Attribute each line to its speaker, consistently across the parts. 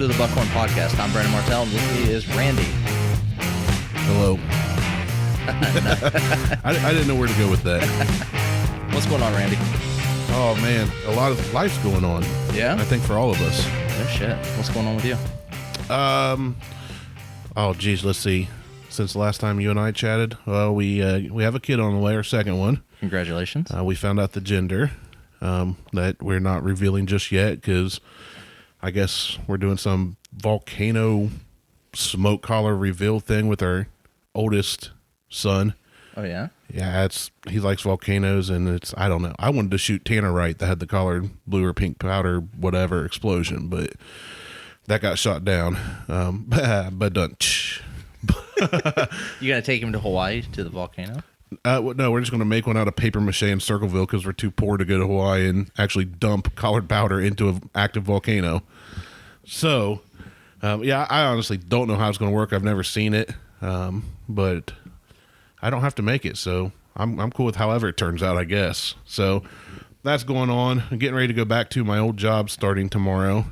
Speaker 1: to the Buckhorn Podcast. I'm Brandon Martelle, and with me is Randy.
Speaker 2: Hello. I didn't know where to go with that.
Speaker 1: What's going on, Randy?
Speaker 2: Oh, man. A lot of life's going on.
Speaker 1: Yeah?
Speaker 2: I think for all of us.
Speaker 1: No shit. What's going on with you?
Speaker 2: Oh, geez. Let's see. Since the last time you and I chatted, well, we have a kid on the way, our second one.
Speaker 1: Congratulations.
Speaker 2: We found out the gender that we're not revealing just yet because I guess we're doing some volcano smoke collar reveal thing with our oldest son.
Speaker 1: Oh, yeah?
Speaker 2: Yeah, he likes volcanoes, and I don't know. I wanted to shoot Tannerite that had the colored blue or pink powder, whatever, explosion, but that got shot down. But done.
Speaker 1: You going to take him to Hawaii to the volcano?
Speaker 2: No, we're just going to make one out of paper mache in Circleville because we're too poor to go to Hawaii and actually dump colored powder into an active volcano. So, yeah, I honestly don't know how it's going to work. I've never seen it, but I don't have to make it, so I'm cool with however it turns out, I guess. So that's going on. I'm getting ready to go back to my old job starting tomorrow.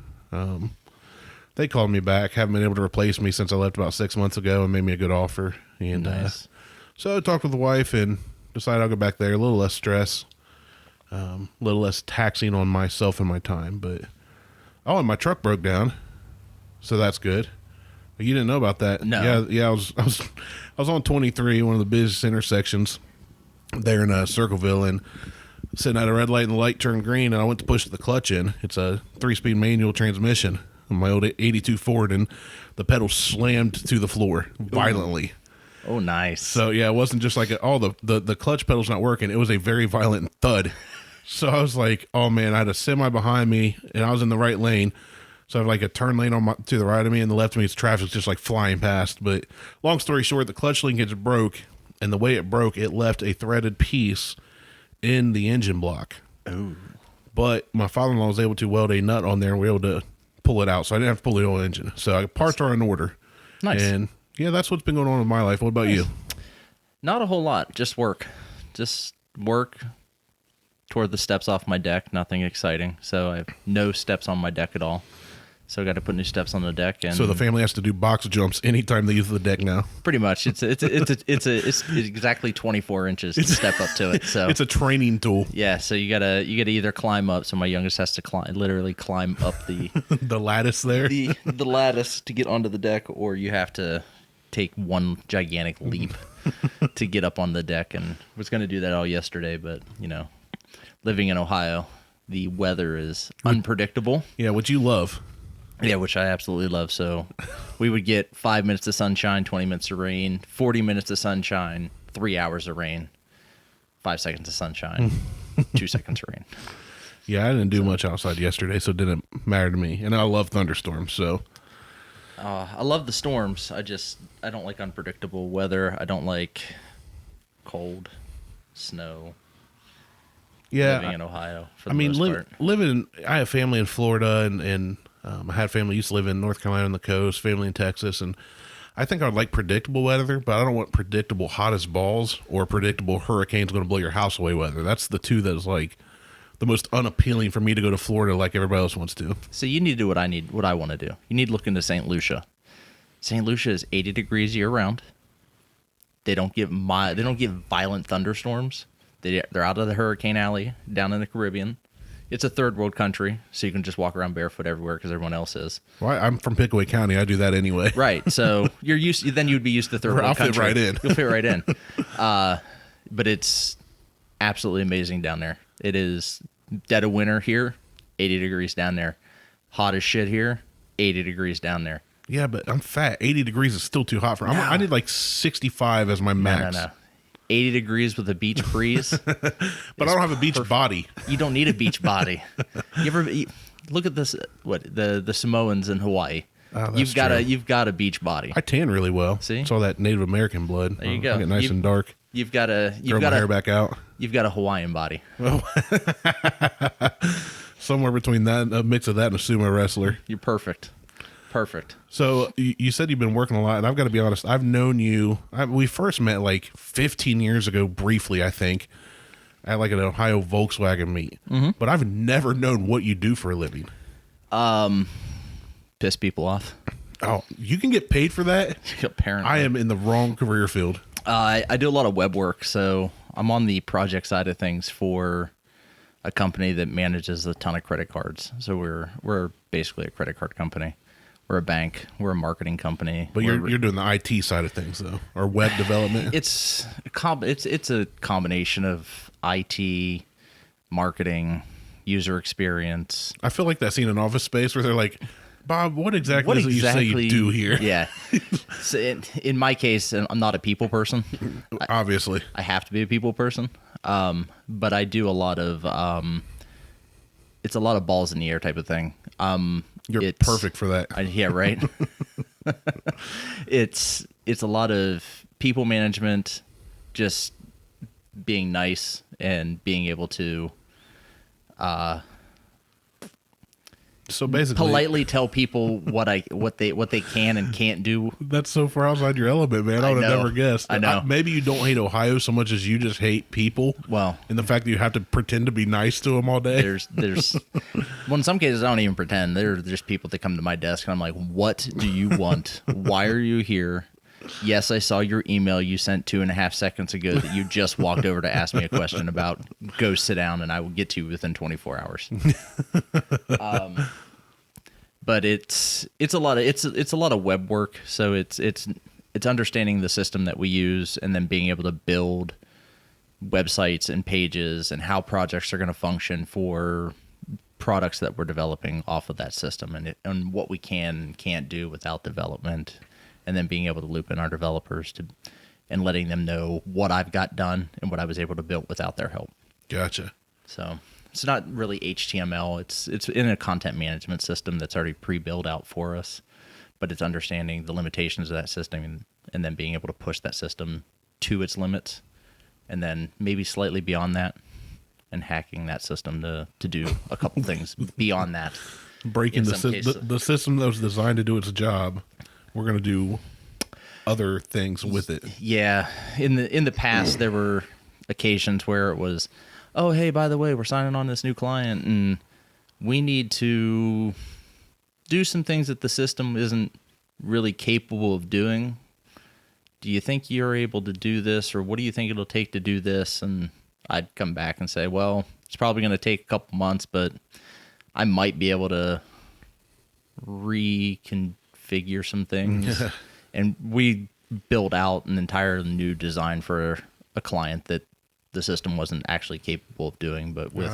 Speaker 2: They called me back, haven't been able to replace me since I left about 6 months ago, and made me a good offer. And
Speaker 1: Nice.
Speaker 2: so I talked with the wife and decided I'll go back there. A little less stress, a little less taxing on myself and my time. But and my truck broke down, so that's good. You didn't know about that?
Speaker 1: No.
Speaker 2: Yeah. I was on 23, one of the busiest intersections there in Circleville, and sitting at a red light, and the light turned green, and I went to push the clutch in. It's a 3-speed manual transmission on my old 82 Ford, and the pedal slammed to the floor violently.
Speaker 1: Oh, nice.
Speaker 2: So yeah, it wasn't just like the clutch pedal's not working. It was a very violent thud. So I was like, oh man, I had a semi behind me, and I was in the right lane. So I have like a turn lane to the right of me, and the left of me is traffic's just like flying past. But long story short, the clutch linkage broke, and the way it broke, it left a threaded piece in the engine block.
Speaker 1: Oh.
Speaker 2: But my father-in-law was able to weld a nut on there, and we were able to pull it out. So I didn't have to pull the whole engine. So parts are in order.
Speaker 1: Nice.
Speaker 2: And yeah, that's what's been going on in my life. What about you?
Speaker 1: Not a whole lot. Just work. Just work toward the steps off my deck. Nothing exciting. So I have no steps on my deck at all. So I got to put new steps on the deck. And
Speaker 2: So the family has to do box jumps anytime they use the deck now.
Speaker 1: pretty much, it's exactly 24 inches to step up to it. So
Speaker 2: It's a training tool.
Speaker 1: yeah, so you gotta either climb up. So my youngest has to literally climb up the
Speaker 2: The lattice there.
Speaker 1: the lattice to get onto the deck, or you have to take one gigantic leap to get up on the deck. And was going to do that all yesterday, but living in Ohio, the weather is unpredictable.
Speaker 2: Yeah, what you love.
Speaker 1: Yeah, which I absolutely love. So we would get 5 minutes of sunshine, 20 minutes of rain, 40 minutes of sunshine, 3 hours of rain, 5 seconds of sunshine, 2 seconds of rain.
Speaker 2: Yeah, I didn't do much outside yesterday, so it didn't matter to me. And I love thunderstorms, so.
Speaker 1: I love the storms. I don't like unpredictable weather. I don't like cold, snow.
Speaker 2: Yeah.
Speaker 1: Living in Ohio, for the most part.
Speaker 2: I have family in Florida, and I had family used to live in North Carolina on the coast, family in Texas, and I think I would like predictable weather, but I don't want predictable hot as balls or predictable hurricanes going to blow your house away weather. That's the two that is like the most unappealing for me to go to Florida like everybody else wants to.
Speaker 1: So you need to do what I want to do. You need to look into St. Lucia. St. Lucia is 80 degrees year round. They don't get violent thunderstorms. They're out of the hurricane alley down in the Caribbean. It's a third world country, so you can just walk around barefoot everywhere because everyone else is.
Speaker 2: Well, I'm from Pickaway County. I do that anyway.
Speaker 1: Right. So then you'd be used to third world
Speaker 2: I'll
Speaker 1: country.
Speaker 2: fit right in.
Speaker 1: You'll fit right in. But it's absolutely amazing down there. It is dead of winter here, 80 degrees down there. Hot as shit here, 80 degrees down there.
Speaker 2: Yeah, but I'm fat. 80 degrees is still too hot for me. I need like 65 as my max.
Speaker 1: No. 80 degrees with a beach breeze.
Speaker 2: But I don't have a beach body.
Speaker 1: You don't need a beach body. Look at this? The Samoans in Hawaii? You've got a beach body.
Speaker 2: I tan really well.
Speaker 1: See?
Speaker 2: It's all that Native American blood.
Speaker 1: There you go.
Speaker 2: I get nice and dark.
Speaker 1: You've got my
Speaker 2: hair back out.
Speaker 1: You've got a Hawaiian body.
Speaker 2: Somewhere between that, a mix of that and a sumo wrestler.
Speaker 1: You're perfect.
Speaker 2: So you said you've been working a lot, and I've got to be honest. I've known you. We first met like 15 years ago, briefly, I think, at like an Ohio Volkswagen meet. Mm-hmm. But I've never known what you do for a living.
Speaker 1: piss people off.
Speaker 2: Oh, you can get paid for that?
Speaker 1: Apparently.
Speaker 2: I am in the wrong career field.
Speaker 1: I do a lot of web work, so I'm on the project side of things for a company that manages a ton of credit cards. So we're basically a credit card company. We're a bank. We're a marketing company.
Speaker 2: But you're doing the IT side of things, though, or web development.
Speaker 1: It's a combination of IT, marketing, user experience.
Speaker 2: I feel like that scene in Office Space where they're like, Bob, what exactly is it you say you do here?
Speaker 1: Yeah. So in my case, I'm not a people person.
Speaker 2: Obviously.
Speaker 1: I have to be a people person. But I do a lot of it's a lot of balls in the air type of thing.
Speaker 2: You're perfect for that.
Speaker 1: Yeah, right. It's a lot of people management, just being nice and being able to
Speaker 2: so basically
Speaker 1: politely tell people what they can and can't do.
Speaker 2: That's so far outside your element, man. I would have never guessed.
Speaker 1: I know.
Speaker 2: Maybe you don't hate Ohio so much as you just hate people.
Speaker 1: Well,
Speaker 2: and the fact that you have to pretend to be nice to them all day.
Speaker 1: There's well, in some cases I don't even pretend. There's just people that come to my desk and I'm like, what do you want? Why are you here? Yes, I saw your email you sent 2.5 seconds ago that you just walked over to ask me a question about. Go sit down and I will get to you within 24 hours. But it's a lot of web work. So it's understanding the system that we use and then being able to build websites and pages and how projects are going to function for products that we're developing off of that system and what we can and can't do without development. And then being able to loop in our developers and letting them know what I've got done and what I was able to build without their help.
Speaker 2: Gotcha.
Speaker 1: So it's not really HTML. It's in a content management system that's already pre-built out for us, but it's understanding the limitations of that system and then being able to push that system to its limits and then maybe slightly beyond that and hacking that system to do a couple things beyond that.
Speaker 2: Breaking the system that was designed to do its job. We're going to do other things with it.
Speaker 1: Yeah. In the past, there were occasions where it was, oh, hey, by the way, we're signing on this new client, and we need to do some things that the system isn't really capable of doing. Do you think you're able to do this, or what do you think it'll take to do this? And I'd come back and say, well, it's probably going to take a couple months, but I might be able to reconfigure some things. And we built out an entire new design for a client that the system wasn't actually capable of doing, but with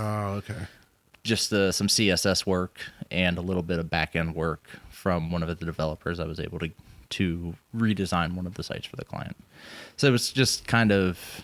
Speaker 1: just some CSS work and a little bit of back-end work from one of the developers, I was able to redesign one of the sites for the client. So it's just kind of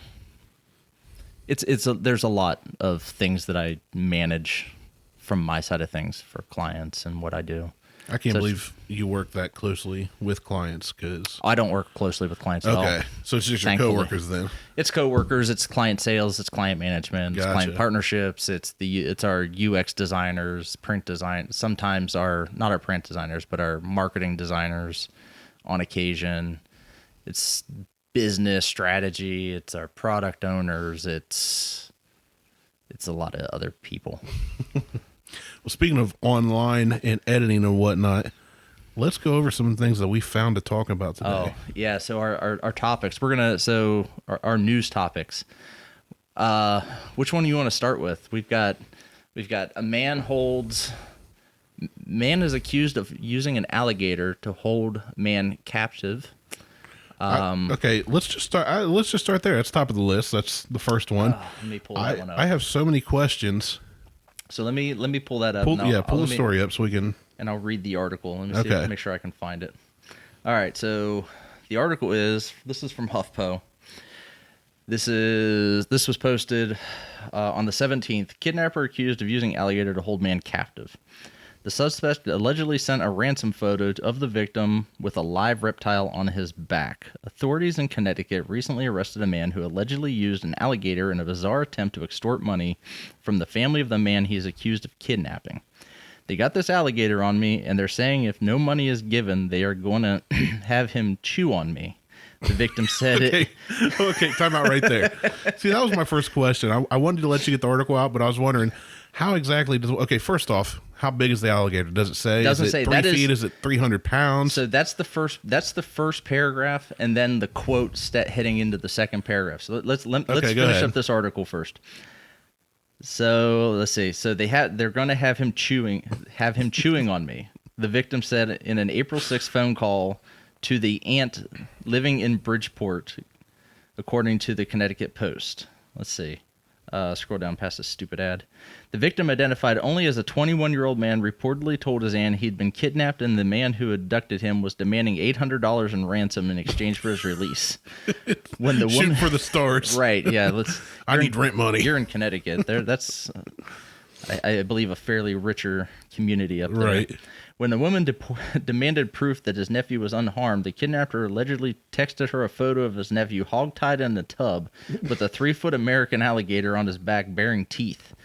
Speaker 1: there's a lot of things that I manage from my side of things for clients and what I do.
Speaker 2: I can't believe you work that closely with clients because
Speaker 1: I don't work closely with clients at all.
Speaker 2: Okay, so it's just your coworkers then.
Speaker 1: It's coworkers, it's client sales, it's client management, it's client partnerships, it's our UX designers, print design. Sometimes not our print designers, but our marketing designers on occasion. It's business strategy, it's our product owners, it's a lot of other people.
Speaker 2: Well, speaking of online and editing and whatnot, let's go over some things that we found to talk about today.
Speaker 1: Oh, yeah. So our topics, our news topics. Which one do you want to start with? We've got a man is accused of using an alligator to hold man captive.
Speaker 2: Okay, let's just start. Let's just start there. That's top of the list. That's the first one.
Speaker 1: Let me pull that one up.
Speaker 2: I have so many questions.
Speaker 1: So let me pull that up.
Speaker 2: Pull the story up so we can.
Speaker 1: And I'll read the article. Let me see. Make sure I can find it. All right. So the article is from HuffPo. This was posted on the 17th. Kidnapper accused of using alligator to hold man captive. The suspect allegedly sent a ransom photo of the victim with a live reptile on his back. Authorities in Connecticut recently arrested a man who allegedly used an alligator in a bizarre attempt to extort money from the family of the man he is accused of kidnapping. They got this alligator on me, and they're saying if no money is given, they are going to have him chew on me. The victim said
Speaker 2: it. Okay, time out right there. See, that was my first question. I wanted to let you get the article out, but I was wondering how exactly does. Okay, first off, How big is the alligator? Does it say?
Speaker 1: Doesn't
Speaker 2: is it
Speaker 1: say.
Speaker 2: 3 feet? Is it 300 pounds?
Speaker 1: So that's the first paragraph, and then the quote heading into the second paragraph. So let's finish up this article first. So let's see. So they're going to have him chewing on me. The victim said in an April 6th phone call to the aunt living in Bridgeport, according to the Connecticut Post. Let's see. Scroll down past this stupid ad. The victim, identified only as a 21-year-old man, reportedly told his aunt he'd been kidnapped and the man who abducted him was demanding $800 in ransom in exchange for his release. When the woman,
Speaker 2: shoot for the stars.
Speaker 1: Right, yeah.
Speaker 2: I need rent money.
Speaker 1: You're in Connecticut. That's, I believe, a fairly richer community up there.
Speaker 2: Right.
Speaker 1: When the woman demanded proof that his nephew was unharmed, the kidnapper allegedly texted her a photo of his nephew hogtied in a tub with a 3-foot American alligator on his back bearing teeth.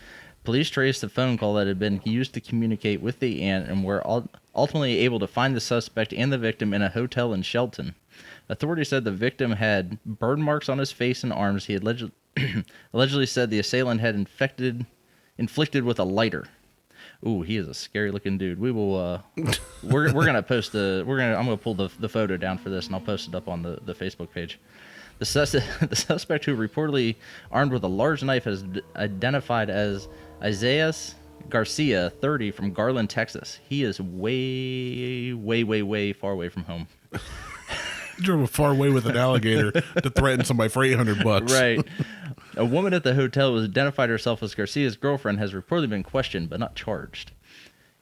Speaker 1: Police traced the phone call that had been used to communicate with the aunt and were ultimately able to find the suspect and the victim in a hotel in Shelton. Authorities said the victim had burn marks on his face and arms. He had allegedly said the assailant had inflicted with a lighter. Ooh, he is a scary looking dude. We will. We're gonna post I'm gonna pull the photo down for this, and I'll post it up on the Facebook page. The suspect, who reportedly armed with a large knife, is identified as Isaiah Garcia, 30, from Garland, Texas. He is way, way, way, way far away from home.
Speaker 2: You drove far away with an alligator to threaten somebody for $800.
Speaker 1: Right. A woman at the hotel who identified herself as Garcia's girlfriend has reportedly been questioned but not charged.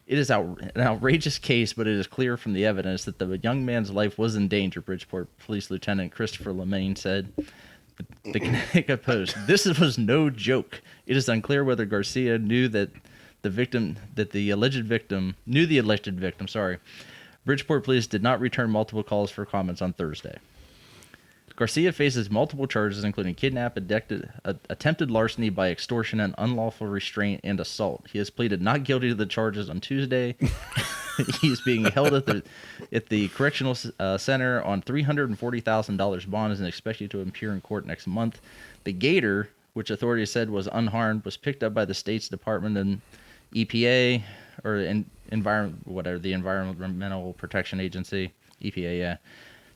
Speaker 1: It is an outrageous case, but it is clear from the evidence that the young man's life was in danger, Bridgeport Police Lieutenant Christopher Lemaine said. The Connecticut Post. This was no joke. It is unclear whether Garcia knew the alleged victim. Bridgeport police did not return multiple calls for comments on Thursday. Garcia faces multiple charges, including attempted larceny by extortion and unlawful restraint and assault. He has pleaded not guilty to the charges on Tuesday. He's being held at the correctional center on $340,000 bond and is expected to appear in court next month. The gator, which authorities said was unharmed, was picked up by the state's Department and EPA or the Environmental Protection Agency, EPA. Yeah.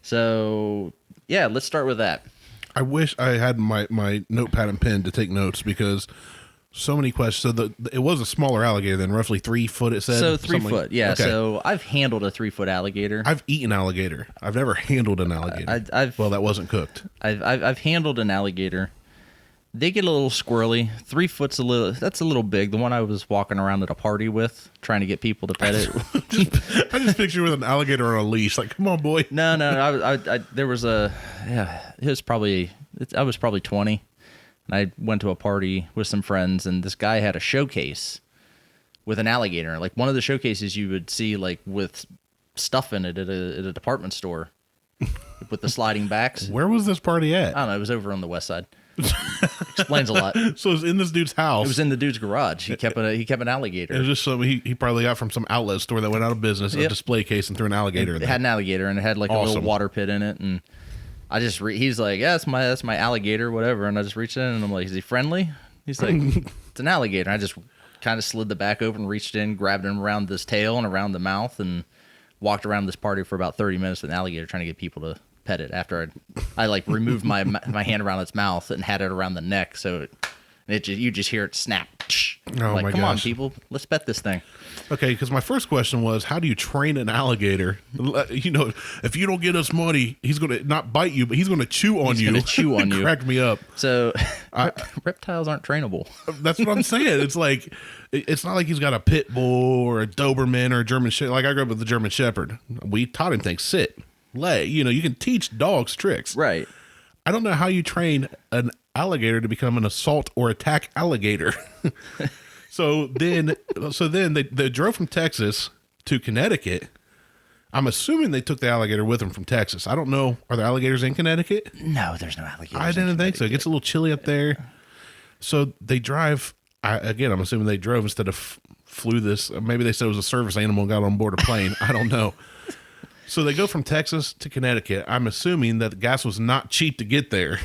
Speaker 1: So yeah, let's start with that.
Speaker 2: I wish I had my notepad and pen to take notes because so many questions. So it was a smaller alligator than roughly 3 foot. It said
Speaker 1: so 3 foot. Yeah. Okay. So I've handled a 3-foot alligator.
Speaker 2: I've eaten alligator. I've never handled an alligator. Well, that wasn't cooked.
Speaker 1: I've handled an alligator. They get a little squirrely. 3 foot's that's a little big. The one I was walking around at a party with, trying to get people to pet it.
Speaker 2: I just picture you with an alligator on a leash. Like, come on, boy.
Speaker 1: No. There was I was probably 20, and I went to a party with some friends, and this guy had a showcase with an alligator. Like one of the showcases you would see like with stuff in it at a department store with the sliding backs.
Speaker 2: Where was this party at?
Speaker 1: I don't know. It was over on the west side. Explains a lot.
Speaker 2: So it was in this dude's house.
Speaker 1: It was in the dude's garage. He kept an alligator.
Speaker 2: It was just something he probably got from some outlet store that went out of business. Yep. A display case and threw an alligator in there.
Speaker 1: It had an alligator and it had like a little water pit in it. And I just he's like, yeah, that's my alligator, whatever. And I just reached in and I'm like, is he friendly? He's like, it's an alligator. And I just kind of slid the back open, reached in, grabbed him around this tail and around the mouth, and walked around this party for about 30 minutes with an alligator, trying to get people to pet it after I like removed my hand around its mouth and had it around the neck, so you just hear it snap.
Speaker 2: Oh
Speaker 1: like,
Speaker 2: my
Speaker 1: come
Speaker 2: gosh.
Speaker 1: on, people, let's pet this thing.
Speaker 2: Okay, because my first question was, how do you train an alligator? You know, if you don't get us money, he's going to not bite you, but he's going to chew on you. He's going to
Speaker 1: chew on you.
Speaker 2: Crack me up.
Speaker 1: So reptiles aren't trainable.
Speaker 2: That's what I'm saying. It's like, it's not like he's got a pit bull or a Doberman or a German Shepherd. Like I grew up with a German Shepherd. We taught him things, sit, lay. You know, you can teach dogs tricks.
Speaker 1: Right.
Speaker 2: I don't know how you train an alligator to become an assault or attack alligator. So then they drove from Texas to Connecticut. I'm assuming they took the alligator with them from Texas. I don't know. Are there alligators in Connecticut?
Speaker 1: No, there's no alligators.
Speaker 2: I didn't think so. It gets a little chilly up there. So they drive. I'm assuming they drove instead of flew this. Maybe they said it was a service animal and got on board a plane. I don't know. So they go from Texas to Connecticut. I'm assuming that the gas was not cheap to get there.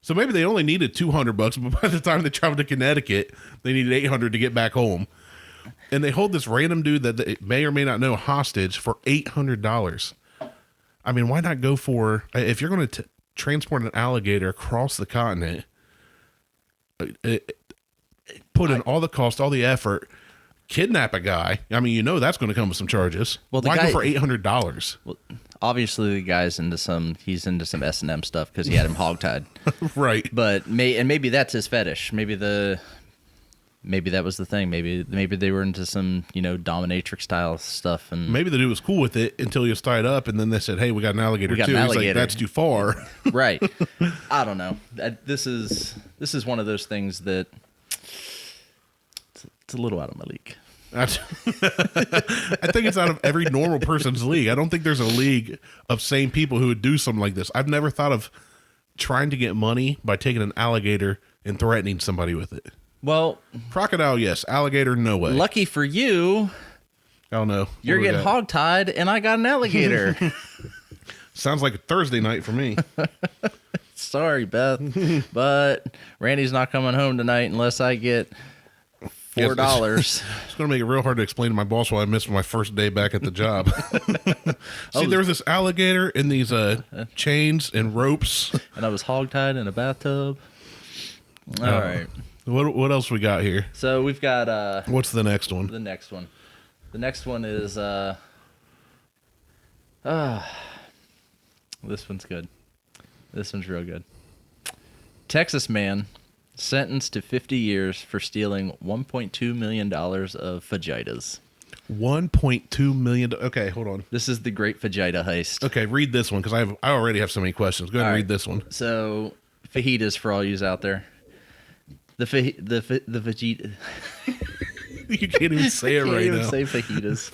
Speaker 2: So maybe they only needed $200, but by the time they traveled to Connecticut, they needed $800 to get back home. And they hold this random dude that they may or may not know hostage for $800. I mean, why not go for, if you're going to transport an alligator across the continent, put in all the cost, all the effort, kidnap a guy. I mean, that's going to come with some charges.
Speaker 1: Well,
Speaker 2: why go for $800?
Speaker 1: Well, obviously the guy's he's into some S&M stuff because he had him hogtied.
Speaker 2: Right.
Speaker 1: But maybe that's his fetish. Maybe that was the thing. Maybe they were into some, dominatrix style stuff, and
Speaker 2: maybe the dude was cool with it until he was tied up, and then they said, "Hey, we got an alligator too." He's like, "That's too far."
Speaker 1: Right. I don't know. This is one of those things that it's a little out of my league.
Speaker 2: I think it's out of every normal person's league. I don't think there's a league of sane people who would do something like this. I've never thought of trying to get money by taking an alligator and threatening somebody with it.
Speaker 1: Well,
Speaker 2: crocodile, yes. Alligator, no way.
Speaker 1: Lucky for you,
Speaker 2: oh no,
Speaker 1: you're getting hogtied, and I got an alligator.
Speaker 2: Sounds like a Thursday night for me.
Speaker 1: Sorry, Beth, but Randy's not coming home tonight unless I get $4.
Speaker 2: It's going to make it real hard to explain to my boss why I missed my first day back at the job. See, there was this alligator in these chains and ropes,
Speaker 1: and I was hogtied in a bathtub. All right.
Speaker 2: What else we got here?
Speaker 1: So we've got
Speaker 2: what's the next one?
Speaker 1: The next one is this one's good. This one's real good. Texas man sentenced to 50 years for stealing $1.2 million of fajitas.
Speaker 2: $1.2 million. Okay, hold on.
Speaker 1: This is the Great Fajita Heist.
Speaker 2: Okay, read this one because I already have so many questions. Go ahead and read this one.
Speaker 1: So fajitas for all yous out there. The fajita.
Speaker 2: You can't even say it right now.
Speaker 1: Can't even say fajitas.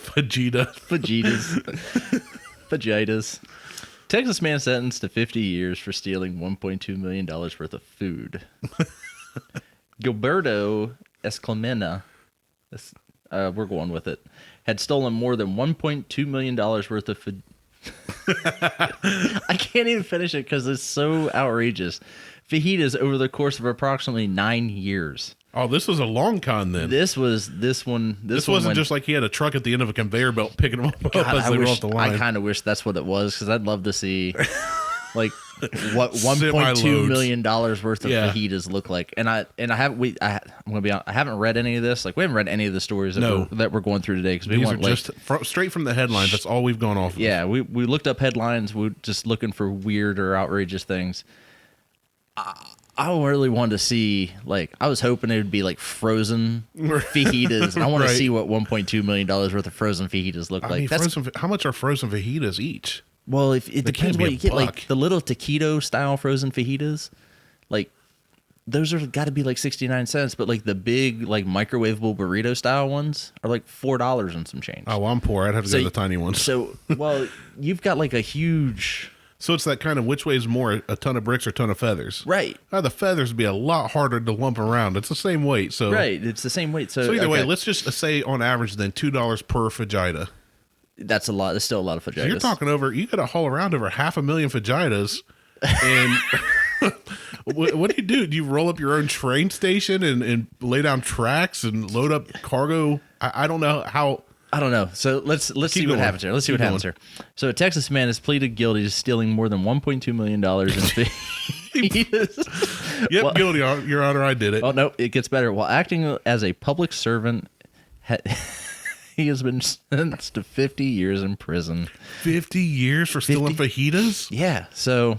Speaker 1: Fajitas. Texas man sentenced to 50 years for stealing $1.2 million worth of food. Gilberto Escalmena, we're going with it, had stolen more than $1.2 million worth of food. I can't even finish it because it's so outrageous. Fajitas over the course of approximately 9 years.
Speaker 2: Oh, this was a long con then.
Speaker 1: This wasn't
Speaker 2: just like he had a truck at the end of a conveyor belt picking them up
Speaker 1: God,
Speaker 2: as they were off the line.
Speaker 1: I kind of wish that's what it was because I'd love to see like what $1.2 million worth of fajitas look like. And I'm gonna be honest, I haven't read any of this. Like we haven't read any of the stories that we're going through today because we want
Speaker 2: just straight from the headlines. That's all we've gone off of.
Speaker 1: Yeah, we looked up headlines. We're just looking for weird or outrageous things. I really wanted to see, I was hoping it would be like frozen fajitas. I want to see what $1.2 million worth of frozen fajitas look like.
Speaker 2: How much are frozen fajitas each?
Speaker 1: Well, if it depends what you get. Like the little taquito style frozen fajitas, those are got to be like 69 cents. But like the big microwavable burrito style ones are like $4 and some change.
Speaker 2: Oh, well, I'm poor. I'd have to go to the tiny ones.
Speaker 1: So, you've got like a huge.
Speaker 2: So it's that kind of which way is more, a ton of bricks or a ton of feathers?
Speaker 1: Right.
Speaker 2: The feathers would be a lot harder to lump around. It's the same weight. So
Speaker 1: right. It's the same weight. So
Speaker 2: either way, let's just say on average then $2 per fajita.
Speaker 1: That's a lot. That's still a lot of fajitas.
Speaker 2: So you're talking you got to haul around over 500,000 fajitas. And what do? Do you roll up your own train station and lay down tracks and load up cargo? I don't know how.
Speaker 1: I don't know. So let's see what happens here. Let's see what happens here. So a Texas man has pleaded guilty to stealing more than $1.2 million in fajitas.
Speaker 2: Yep, guilty, Your Honor. I did it.
Speaker 1: Oh no, it gets better. While acting as a public servant, he has been sentenced to 50 years in prison.
Speaker 2: 50 years for stealing fajitas?
Speaker 1: Yeah. So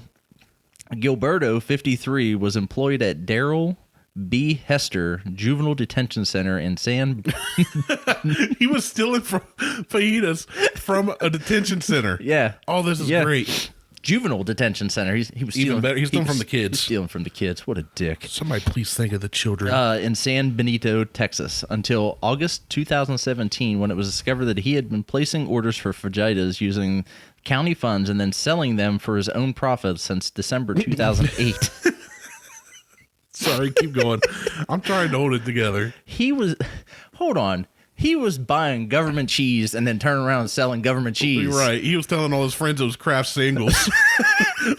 Speaker 1: Gilberto, 53, was employed at Darrell B. Hester Juvenile Detention Center in San.
Speaker 2: He was stealing from fajitas from a detention center.
Speaker 1: Yeah.
Speaker 2: Oh, this is great.
Speaker 1: Juvenile Detention Center. He was stealing.
Speaker 2: Even better. He's stealing from the kids.
Speaker 1: He's stealing from the kids. What a dick.
Speaker 2: Somebody please think of the children.
Speaker 1: In San Benito, Texas, until August 2017, when it was discovered that he had been placing orders for fajitas using county funds and then selling them for his own profit since December 2008.
Speaker 2: Sorry, keep going. I'm trying to hold it together.
Speaker 1: Hold on. He was buying government cheese and then turning around and selling government cheese.
Speaker 2: Right. He was telling all his friends it was Kraft singles.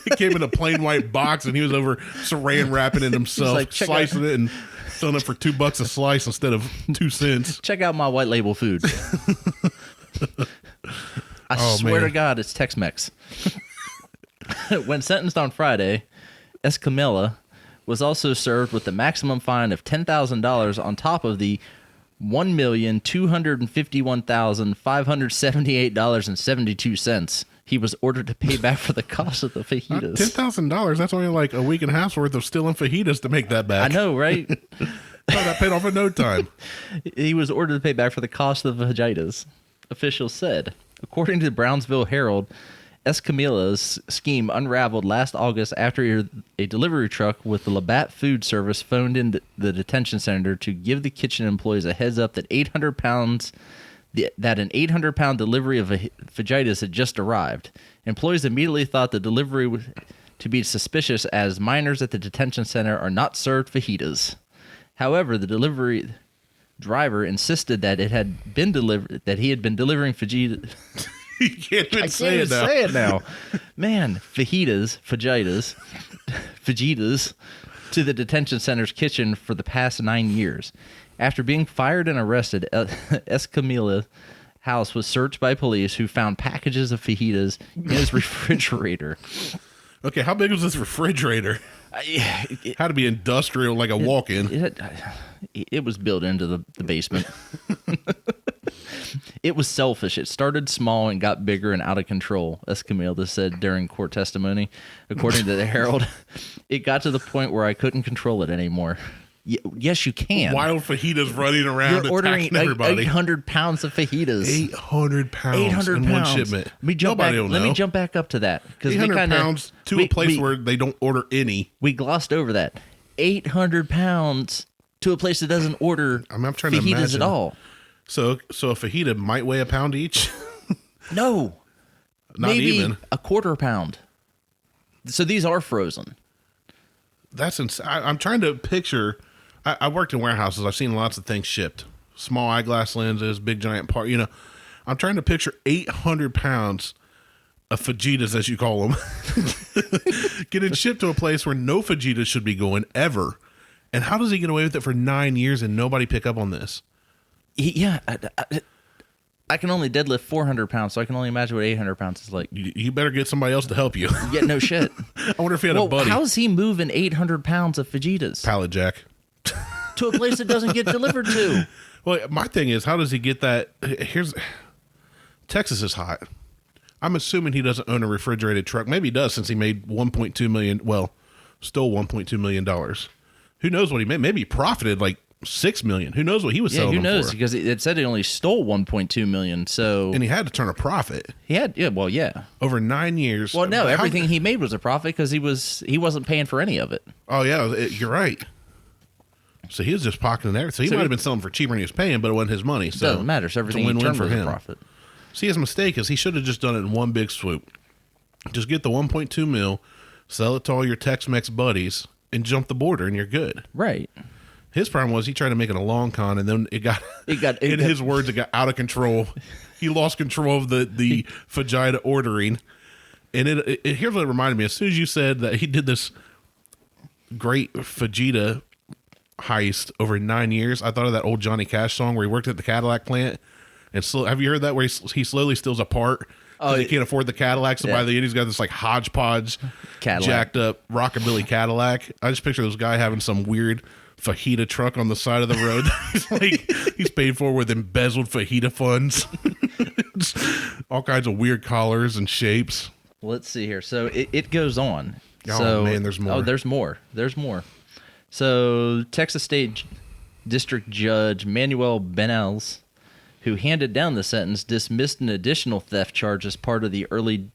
Speaker 2: It came in a plain white box and he was over saran wrapping it himself, slicing it and selling it for $2 a slice instead of 2 cents.
Speaker 1: Check out my white label food. I swear to God, it's Tex-Mex. When sentenced on Friday, Escamilla was also served with the maximum fine of $10,000 on top of the $1,251,578.72 he was ordered to pay back for the cost of the fajitas.
Speaker 2: $10,000. That's only like a week and a half's worth of stealing fajitas to make that back.
Speaker 1: I know, right?
Speaker 2: That paid off in no time.
Speaker 1: He was ordered to pay back for the cost of the fajitas, officials said. According to the Brownsville Herald, Escamilla's scheme unraveled last August after a delivery truck with the Labatt Food Service phoned in the detention center to give the kitchen employees a heads up that an 800-pound delivery of fajitas had just arrived. Employees immediately thought the delivery to be suspicious, as minors at the detention center are not served fajitas. However, the delivery driver insisted that he had been delivering fajitas.
Speaker 2: You can't even
Speaker 1: say it now. Man, fajitas to the detention center's kitchen for the past 9 years. After being fired and arrested, Escamilla's house was searched by police, who found packages of fajitas in his refrigerator.
Speaker 2: Okay, how big was this refrigerator? Had to be industrial, like a walk-in.
Speaker 1: It was built into the basement. It was selfish. It started small and got bigger and out of control, Escamilla said during court testimony. According to the Herald, it got to the point where I couldn't control it anymore. Yes, you can.
Speaker 2: Wild fajitas running around.
Speaker 1: You're ordering
Speaker 2: everybody.
Speaker 1: 800 pounds of fajitas.
Speaker 2: 800 pounds
Speaker 1: 800
Speaker 2: in
Speaker 1: pounds.
Speaker 2: one shipment.
Speaker 1: Let me jump back up to that.
Speaker 2: 800 pounds to a place where they don't order any.
Speaker 1: We glossed over that. 800 pounds to a place that doesn't order
Speaker 2: I'm trying to
Speaker 1: fajitas
Speaker 2: imagine.
Speaker 1: at all.
Speaker 2: So a fajita might weigh a pound each?
Speaker 1: No.
Speaker 2: Not
Speaker 1: maybe
Speaker 2: even.
Speaker 1: a quarter pound. So these are frozen.
Speaker 2: That's insane. I'm trying to picture. I worked in warehouses. I've seen lots of things shipped. Small eyeglass lenses, big giant part. I'm trying to picture 800 pounds of fajitas, as you call them, getting shipped to a place where no fajitas should be going ever. And how does he get away with it for 9 years and nobody pick up on this?
Speaker 1: Yeah. I can only deadlift 400 pounds, so I can only imagine what 800 pounds is like.
Speaker 2: You better get somebody else to help you.
Speaker 1: Yeah, no shit.
Speaker 2: I wonder if he had a buddy.
Speaker 1: How's he moving 800 pounds of fajitas?
Speaker 2: Pallet jack.
Speaker 1: To a place that doesn't get delivered to.
Speaker 2: Well, my thing is, how does he get that? Texas is hot. I'm assuming he doesn't own a refrigerated truck. Maybe he does, since he made $1.2 million. Well, stole $1.2 million. Who knows what he made? Maybe he profited like $6 million. Who knows what he was selling?
Speaker 1: Who knows?
Speaker 2: Them for?
Speaker 1: Because it said he only stole $1.2 million. So
Speaker 2: and he had to turn a profit.
Speaker 1: He had,
Speaker 2: over 9 years.
Speaker 1: Well, no, everything he made was a profit because he wasn't paying for any of it.
Speaker 2: Oh yeah, you're right. So he was just pocketing everything. So he might have been selling for cheaper than he was paying, but it wasn't his money. So
Speaker 1: doesn't matter. So everything
Speaker 2: it's a
Speaker 1: he
Speaker 2: win-win
Speaker 1: turned
Speaker 2: for
Speaker 1: was
Speaker 2: him.
Speaker 1: a profit.
Speaker 2: See, his mistake is he should have just done it in one big swoop. Just get the 1.2 mil, sell it to all your Tex-Mex buddies, and jump the border, and you're good.
Speaker 1: Right.
Speaker 2: His problem was he tried to make it a long con, and then it got his words, it got out of control. He lost control of the fajita ordering. And here's what it reminded me. As soon as you said that he did this great fajita heist over 9 years, I thought of that old Johnny Cash song where he worked at the Cadillac plant. And have you heard that, where he slowly steals a part because he can't afford the Cadillac, so by the end he's got this like hodgepodge
Speaker 1: Cadillac,
Speaker 2: jacked up rockabilly Cadillac. I just picture this guy having some weird fajita truck on the side of the road. he's paid for with embezzled fajita funds. All kinds of weird collars and shapes.
Speaker 1: Let's see here. So it goes on.
Speaker 2: Oh man, there's more.
Speaker 1: Oh, there's more. There's more. So Texas State District Judge Manuel Benels, who handed down the sentence, dismissed an additional theft charge as part of the early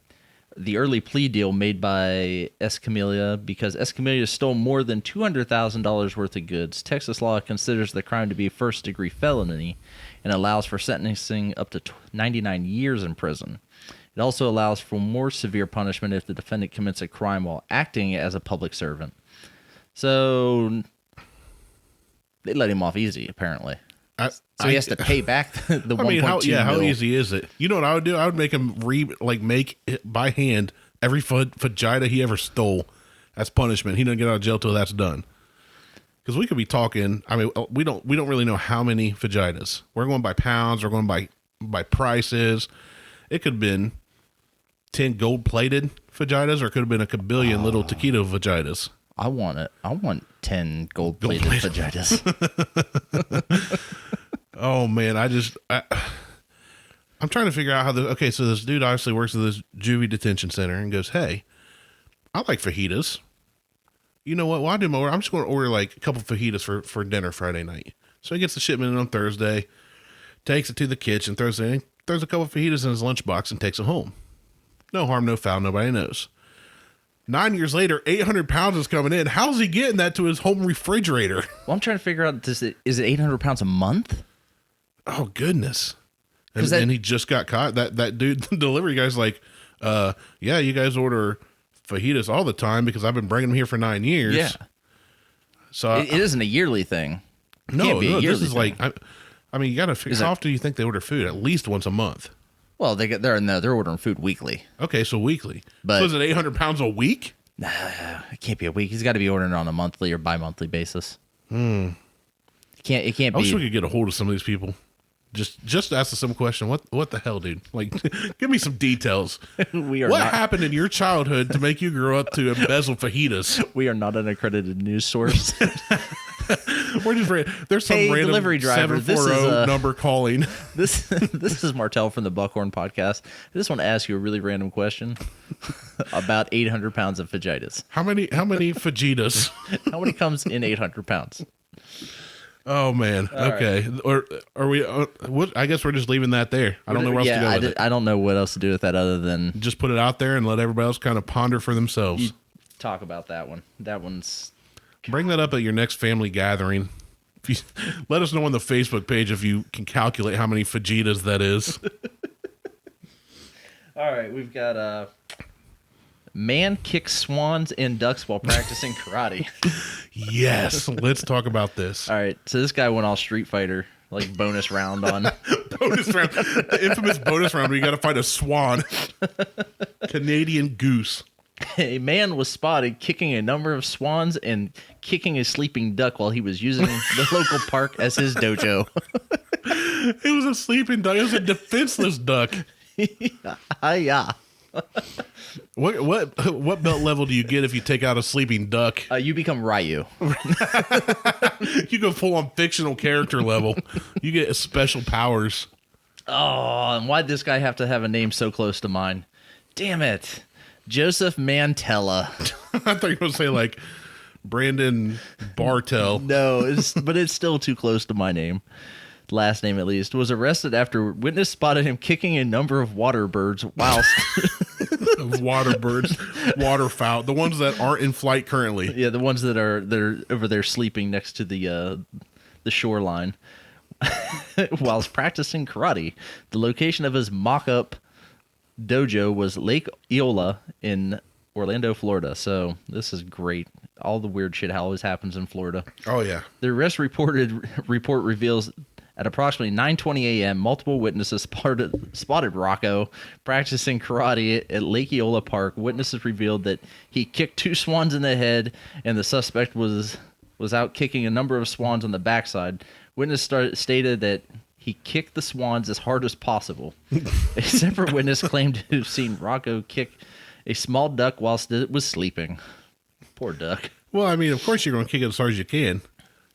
Speaker 1: plea deal made by Escamilla because Escamilla stole more than $200,000 worth of goods. Texas law considers the crime to be a first-degree felony and allows for sentencing up to 99 years in prison. It also allows for more severe punishment if the defendant commits a crime while acting as a public servant. So they let him off easy, apparently. So he has to pay back the 1.2
Speaker 2: how easy is it? You know what I would do? I would make him make it by hand every fajita he ever stole. That's punishment. He doesn't get out of jail till that's done. Because we could be talking. I mean, we don't really know how many vaginas. We're going by pounds. We're going by prices. It could have been 10 gold-plated vaginas, or it could have been a kabillion little taquito vaginas.
Speaker 1: I want it. I want 10 gold-plated vaginas.
Speaker 2: Oh man, I'm trying to figure out how this. Okay, so this dude obviously works at this juvie detention center and goes, "Hey, I like fajitas. You know what? Well, I do my order. I'm just going to order like a couple fajitas for dinner Friday night." So he gets the shipment in on Thursday, takes it to the kitchen Thursday, throws a couple fajitas in his lunchbox and takes them home. No harm, no foul. Nobody knows. 9 years later, 800 pounds is coming in. How's he getting that to his home refrigerator?
Speaker 1: Well, I'm trying to figure out, is it 800 pounds a month?
Speaker 2: Oh, goodness. And he just got caught. That dude, the delivery guy's like, yeah, you guys order fajitas all the time because I've been bringing them here for 9 years.
Speaker 1: Yeah.
Speaker 2: So
Speaker 1: it isn't a yearly thing.
Speaker 2: No, this is thing. Like, I mean, you got to figure how often do you think they order food? At least once a month.
Speaker 1: Well, they're ordering food weekly.
Speaker 2: Okay, so weekly.
Speaker 1: But
Speaker 2: so is it 800 pounds a week?
Speaker 1: Nah, it can't be a week. He's got to be ordering on a monthly or bi-monthly basis. It can't be.
Speaker 2: I wish we could get a hold of some of these people. Just ask a simple question. What the hell, dude? Like, give me some details. What happened in your childhood to make you grow up to embezzle fajitas?
Speaker 1: We are not an accredited news source.
Speaker 2: We're just there's some random
Speaker 1: delivery driver.
Speaker 2: 740 number calling.
Speaker 1: This is Martelle from the Buckhorn Podcast. I just want to ask you a really random question about 800 pounds of fajitas.
Speaker 2: How many fajitas?
Speaker 1: How many comes in 800 pounds?
Speaker 2: Oh man.
Speaker 1: All
Speaker 2: okay.
Speaker 1: Right.
Speaker 2: Or are we? I guess we're just leaving that there. I don't know where else to go with it.
Speaker 1: I don't know what else to do with that other than
Speaker 2: just put it out there and let everybody else kind of ponder for themselves.
Speaker 1: You talk about that one. That one's.
Speaker 2: Bring that up at your next family gathering. Let us know on the Facebook page if you can calculate how many fajitas that is.
Speaker 1: All right, we've got man kicks swans and ducks while practicing karate.
Speaker 2: Yes, let's talk about this.
Speaker 1: All right, so this guy went all Street Fighter, like bonus round on.
Speaker 2: Bonus round. Infamous bonus round where you got to fight a swan. Canadian goose.
Speaker 1: A man was spotted kicking a number of swans and kicking a sleeping duck while he was using the local park as his dojo.
Speaker 2: It was a sleeping duck. It was a defenseless duck.
Speaker 1: Yeah.
Speaker 2: What belt level do you get if you take out a sleeping duck?
Speaker 1: You become Ryu.
Speaker 2: You go full on fictional character level. You get special powers.
Speaker 1: Oh, and why'd this guy have to have a name so close to mine? Damn it. Joseph Mantella.
Speaker 2: I thought you were going to say like Brandon Bartell.
Speaker 1: No, but it's still too close to my name. Last name at least. Was arrested after witness spotted him kicking a number of water birds whilst
Speaker 2: waterfowl, the ones that aren't in flight currently.
Speaker 1: Yeah, the ones that are over there sleeping next to the shoreline whilst practicing karate. The location of his mock-up dojo was Lake Eola in Orlando, Florida. So this is great. All the weird shit always happens in Florida.
Speaker 2: Oh yeah.
Speaker 1: The arrest report reveals at approximately 9:20 a.m., multiple witnesses spotted Rocco practicing karate at Lake Eola Park. Witnesses revealed that he kicked 2 swans in the head, and the suspect was out kicking a number of swans on the backside. Witness stated that he kicked the swans as hard as possible. A separate witness claimed to have seen Rocco kick a small duck whilst it was sleeping. Poor duck.
Speaker 2: Well, I mean, of course you're going to kick it as hard as you can.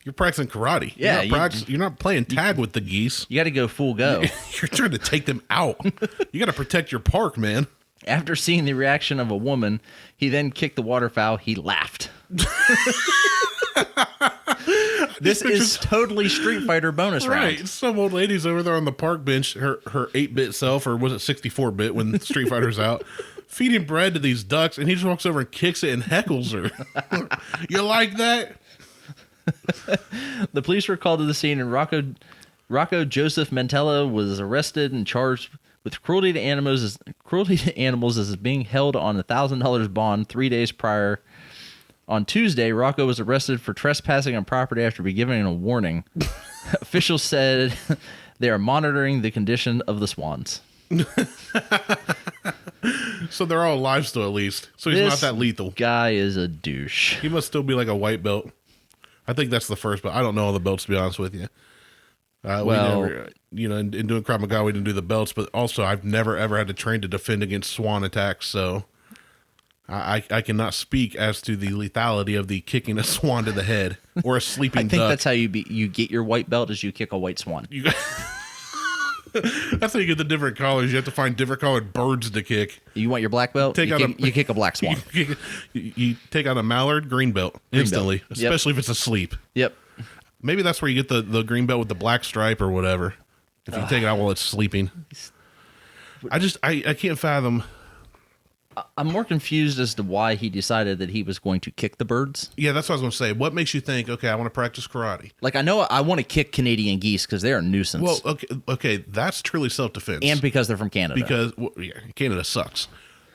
Speaker 2: You're practicing karate.
Speaker 1: Yeah,
Speaker 2: you're not playing tag with the geese.
Speaker 1: You got to go full go.
Speaker 2: You're trying to take them out. You got to protect your park, man.
Speaker 1: After seeing the reaction of a woman, he then kicked the waterfowl. He laughed. This is totally Street Fighter bonus round.
Speaker 2: Right. Some old lady's over there on the park bench, her 8-bit self, or was it 64-bit when Street Fighter's out, feeding bread to these ducks, and he just walks over and kicks it and heckles her. You like that?
Speaker 1: The police were called to the scene, and Rocco Joseph Mantella was arrested and charged with cruelty to animals as being held on a $1,000 bond 3 days prior. On Tuesday, Rocco was arrested for trespassing on property after being given a warning. Officials said they are monitoring the condition of the swans.
Speaker 2: So they're all alive still, at least. So he's not that lethal.
Speaker 1: Guy is a douche.
Speaker 2: He must still be like a white belt. I think that's the first, but I don't know all the belts, to be honest with you.
Speaker 1: Well,
Speaker 2: we never, in doing Krav Maga, we didn't do the belts, but also I've never ever had to train to defend against swan attacks, so I cannot speak as to the lethality of the kicking a swan to the head or a sleeping
Speaker 1: I think
Speaker 2: duck.
Speaker 1: that's how you get your white belt is you kick a white swan.
Speaker 2: That's how you get the different collars. You have to find different colored birds to kick.
Speaker 1: You want your black belt? You kick a black swan.
Speaker 2: You take out a mallard, green belt instantly, especially if it's asleep.
Speaker 1: Yep.
Speaker 2: Maybe that's where you get the green belt with the black stripe or whatever. If you take it out while it's sleeping. I can't fathom.
Speaker 1: I'm more confused as to why he decided that he was going to kick the birds.
Speaker 2: Yeah, that's what I was going to say. What makes you think, okay, I want to practice karate?
Speaker 1: Like, I know I want to kick Canadian geese because they're a nuisance.
Speaker 2: Well, okay, that's truly self-defense.
Speaker 1: And because they're from Canada.
Speaker 2: Because Canada sucks.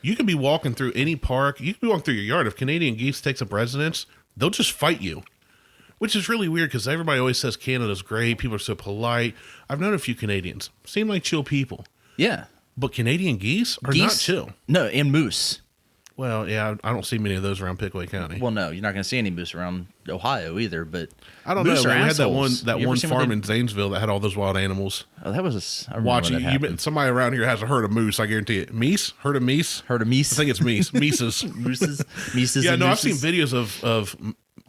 Speaker 2: You can be walking through any park. You can be walking through your yard. If Canadian geese takes up residence, they'll just fight you. Which is really weird because everybody always says Canada's great. People are so polite. I've known a few Canadians. Seem like chill people.
Speaker 1: Yeah.
Speaker 2: But Canadian geese are not chill.
Speaker 1: No, and moose.
Speaker 2: Well, yeah, I don't see many of those around Pickaway County.
Speaker 1: Well, no, you're not going to see any moose around Ohio either. But
Speaker 2: I don't know. We had that one farm in Zanesville that had all those wild animals.
Speaker 1: Oh, that was
Speaker 2: Somebody around here has a herd of moose. I guarantee it. Meese? Herd of meese?
Speaker 1: Herd of meese?
Speaker 2: I think it's meese. Mises. Yeah, no, I've seen videos of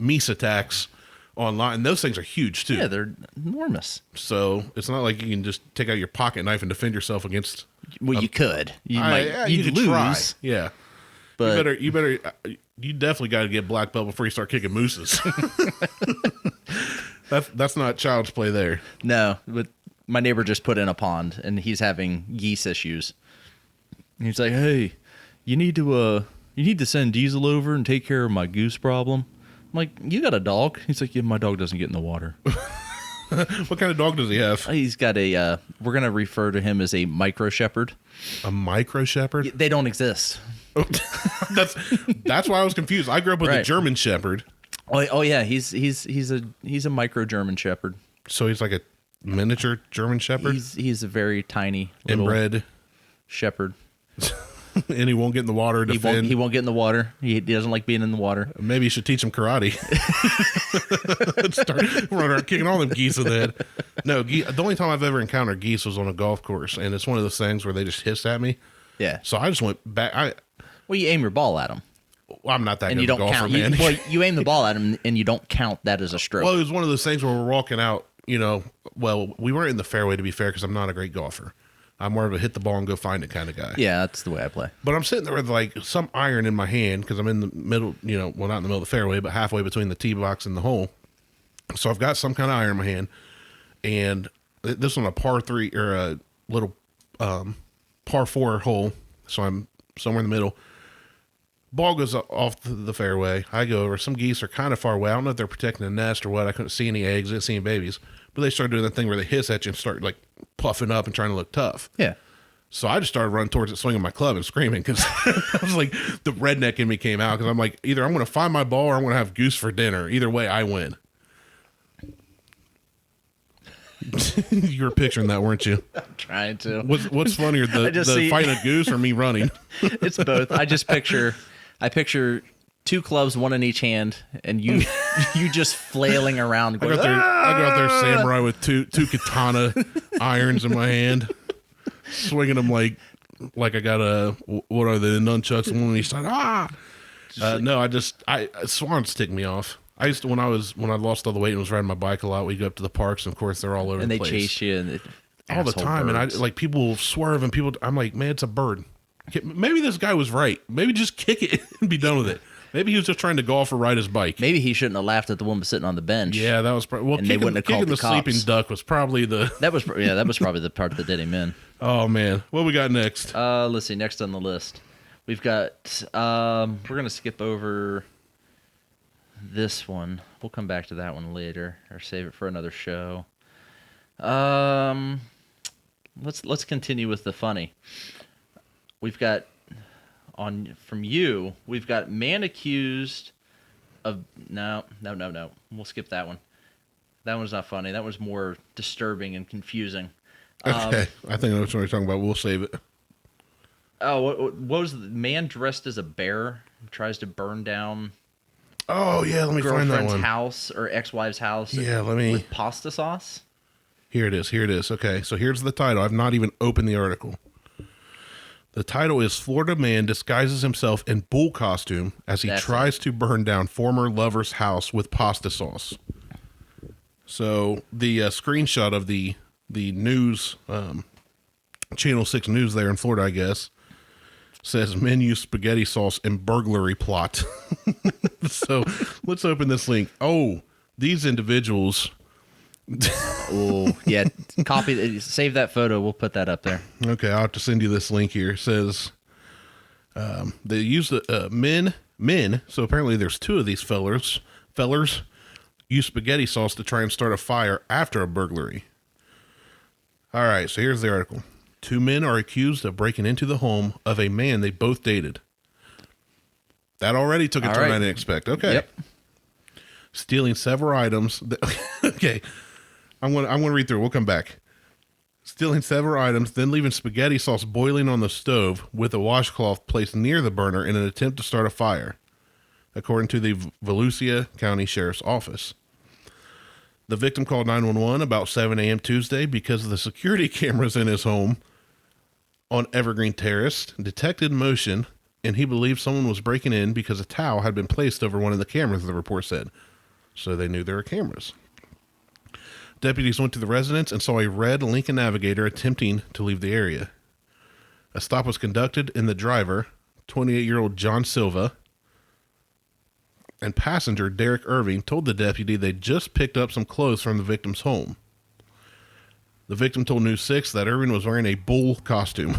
Speaker 2: meese attacks online, and those things are huge too.
Speaker 1: Yeah, they're enormous.
Speaker 2: So it's not like you can just take out your pocket knife and defend yourself against.
Speaker 1: Well, you could.
Speaker 2: You could
Speaker 1: lose.
Speaker 2: Try. Yeah,
Speaker 1: but
Speaker 2: you definitely got to get black belt before you start kicking mooses. that's not child's play there.
Speaker 1: No, but my neighbor just put in a pond, and he's having geese issues. And he's like, "Hey, you need to send Diesel over and take care of my goose problem." I'm like, "You got a dog?" He's like, "Yeah, my dog doesn't get in the water."
Speaker 2: What kind of dog does he have?
Speaker 1: He's got a, we're going to refer to him as a micro shepherd.
Speaker 2: A micro shepherd?
Speaker 1: They don't exist.
Speaker 2: That's why I was confused. I grew up with a German shepherd.
Speaker 1: Oh yeah, he's a micro German shepherd.
Speaker 2: So he's like a miniature German shepherd?
Speaker 1: He's a very tiny little
Speaker 2: inbred
Speaker 1: shepherd.
Speaker 2: And he won't get in the water to defend.
Speaker 1: He won't get in the water. He doesn't like being in the water.
Speaker 2: Maybe you should teach him karate. Start running around kicking all them geese in the head. No, the only time I've ever encountered geese was on a golf course, and it's one of those things where they just hiss at me.
Speaker 1: Yeah.
Speaker 2: So I just went back.
Speaker 1: Well, you aim your ball at them.
Speaker 2: Well, I'm not that
Speaker 1: and
Speaker 2: good
Speaker 1: you
Speaker 2: of
Speaker 1: don't
Speaker 2: a golfer,
Speaker 1: count.
Speaker 2: man.
Speaker 1: You aim the ball at them, and you don't count that as a stroke.
Speaker 2: Well, it was one of those things where we're walking out. Well, we weren't in the fairway, to be fair, because I'm not a great golfer. I'm more of a hit the ball and go find it kind of guy.
Speaker 1: Yeah, that's the way I play.
Speaker 2: But I'm sitting there with like some iron in my hand because I'm in the middle, well, not in the middle of the fairway, but halfway between the tee box and the hole. So I've got some kind of iron in my hand, and this one a par 3 or a little par 4 hole. So I'm somewhere in the middle. Ball goes off the fairway. I go over. Some geese are kind of far away. I don't know if they're protecting the nest or what. I couldn't see any eggs. I didn't see any babies. But they started doing that thing where they hiss at you and start like puffing up and trying to look tough.
Speaker 1: Yeah.
Speaker 2: So I just started running towards it, swinging my club and screaming because I was like, the redneck in me came out because I'm like, either I'm going to find my ball or I'm going to have goose for dinner. Either way, I win. You were picturing that, weren't you?
Speaker 1: I'm trying to.
Speaker 2: What's funnier, the fighting a goose or me running?
Speaker 1: It's both. I picture two clubs, one in each hand, and you just flailing around. Going,
Speaker 2: I go out there samurai with two katana irons in my hand, swinging them like I got what are the nunchucks on one on each side. Swans tick me off. I used to when I lost all the weight and was riding my bike a lot. We go up to the parks, and of course they're all over the place.
Speaker 1: And they chase you
Speaker 2: all the time,
Speaker 1: birds.
Speaker 2: And people will swerve, and I'm like, man, it's a bird. Maybe this guy was right. Maybe just kick it and be done with it. Maybe he was just trying to golf or ride his bike.
Speaker 1: Maybe he shouldn't have laughed at the woman sitting on the bench.
Speaker 2: Yeah, that was probably. Well,
Speaker 1: and they wouldn't have called the cops.
Speaker 2: Sleeping duck was probably the.
Speaker 1: That was probably the part that did him in.
Speaker 2: Oh man, what we got next?
Speaker 1: Let's see. Next on the list, we've got. We're gonna skip over this one. We'll come back to that one later, or save it for another show. Let's continue with the funny. We've got. We've got man accused of no. We'll skip that one. That one's not funny. That was more disturbing and confusing.
Speaker 2: Okay, I think I know what you're talking about. We'll save it.
Speaker 1: Oh, what was the man dressed as a bear who tries to burn down?
Speaker 2: Oh yeah, let me find that
Speaker 1: girlfriend's
Speaker 2: one.
Speaker 1: house or ex-wife's house.
Speaker 2: Yeah, let me.
Speaker 1: With pasta sauce.
Speaker 2: Here it is. Here it is. Okay, so here's the title. I've not even opened the article. The title is Florida Man Disguises Himself in Bull Costume as he tries to burn down former lover's house with pasta sauce. So the screenshot of the news, Channel 6 News there in Florida, I guess, says men use spaghetti sauce in burglary plot. So let's open this link. Oh, these individuals...
Speaker 1: Oh, yeah. Save that photo. We'll put that up there.
Speaker 2: Okay, I'll have to send you this link here. It says they use the men. So apparently there's two of these fellers use spaghetti sauce to try and start a fire after a burglary. All right, so here's the article. Two men are accused of breaking into the home of a man they both dated. That already took a turn I didn't expect. Okay.
Speaker 1: Yep.
Speaker 2: Stealing several items. Okay. I'm going to read through it. We'll come back. Stealing several items, then leaving spaghetti sauce boiling on the stove with a washcloth placed near the burner in an attempt to start a fire, according to the Volusia County Sheriff's Office. The victim called 911 about 7 a.m. Tuesday because the security cameras in his home on Evergreen Terrace detected motion, and he believed someone was breaking in because a towel had been placed over one of the cameras, the report said. So they knew there were cameras. Deputies went to the residence and saw a red Lincoln Navigator attempting to leave the area. A stop was conducted, and the driver, 28-year-old John Silva, and passenger Derek Irving told the deputy they just picked up some clothes from the victim's home. The victim told News 6 that Irving was wearing a bull costume.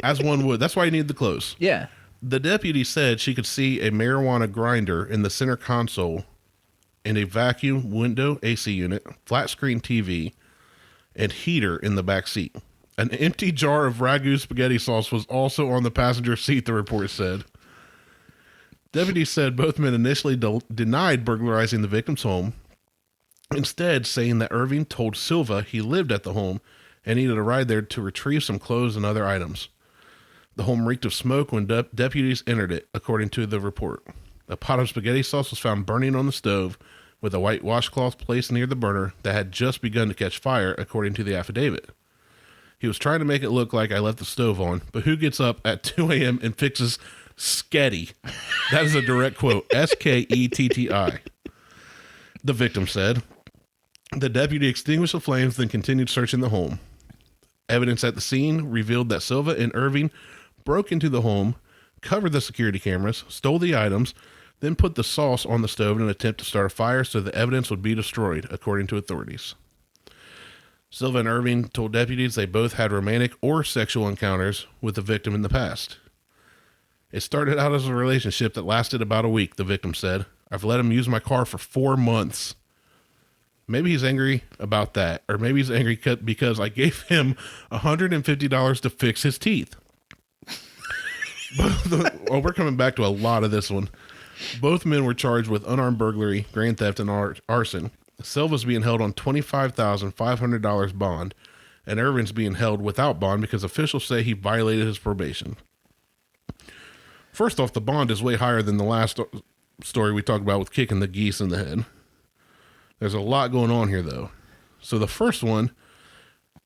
Speaker 2: As one would. That's why he needed the clothes.
Speaker 1: Yeah.
Speaker 2: The deputy said she could see a marijuana grinder in the center console and a vacuum window AC unit, flat screen TV, and heater in the back seat. An empty jar of ragu spaghetti sauce was also on the passenger seat, the report said. Deputies said both men initially denied burglarizing the victim's home, instead saying that Irving told Silva he lived at the home and needed a ride there to retrieve some clothes and other items. The home reeked of smoke when deputies entered it, according to the report. A pot of spaghetti sauce was found burning on the stove with a white washcloth placed near the burner that had just begun to catch fire, according to the affidavit. He was trying to make it look like I left the stove on, but who gets up at 2 a.m. and fixes sketty? That is a direct quote. S-K-E-T-T-I. The victim said. The deputy extinguished the flames, then continued searching the home. Evidence at the scene revealed that Silva and Irving broke into the home, covered the security cameras, stole the items, then put the sauce on the stove in an attempt to start a fire so the evidence would be destroyed, according to authorities. Silva and Irving told deputies they both had romantic or sexual encounters with the victim in the past. It started out as a relationship that lasted about a week, the victim said. I've let him use my car for 4 months. Maybe he's angry about that, or maybe he's angry because I gave him $150 to fix his teeth. Well, we're coming back to a lot of this one. Both men were charged with unarmed burglary, grand theft, and arson. Silva's being held on $25,500 bond, and Irvin's being held without bond because officials say he violated his probation. First off, the bond is way higher than the last story we talked about with kicking the geese in the head. There's a lot going on here, though. So the first one,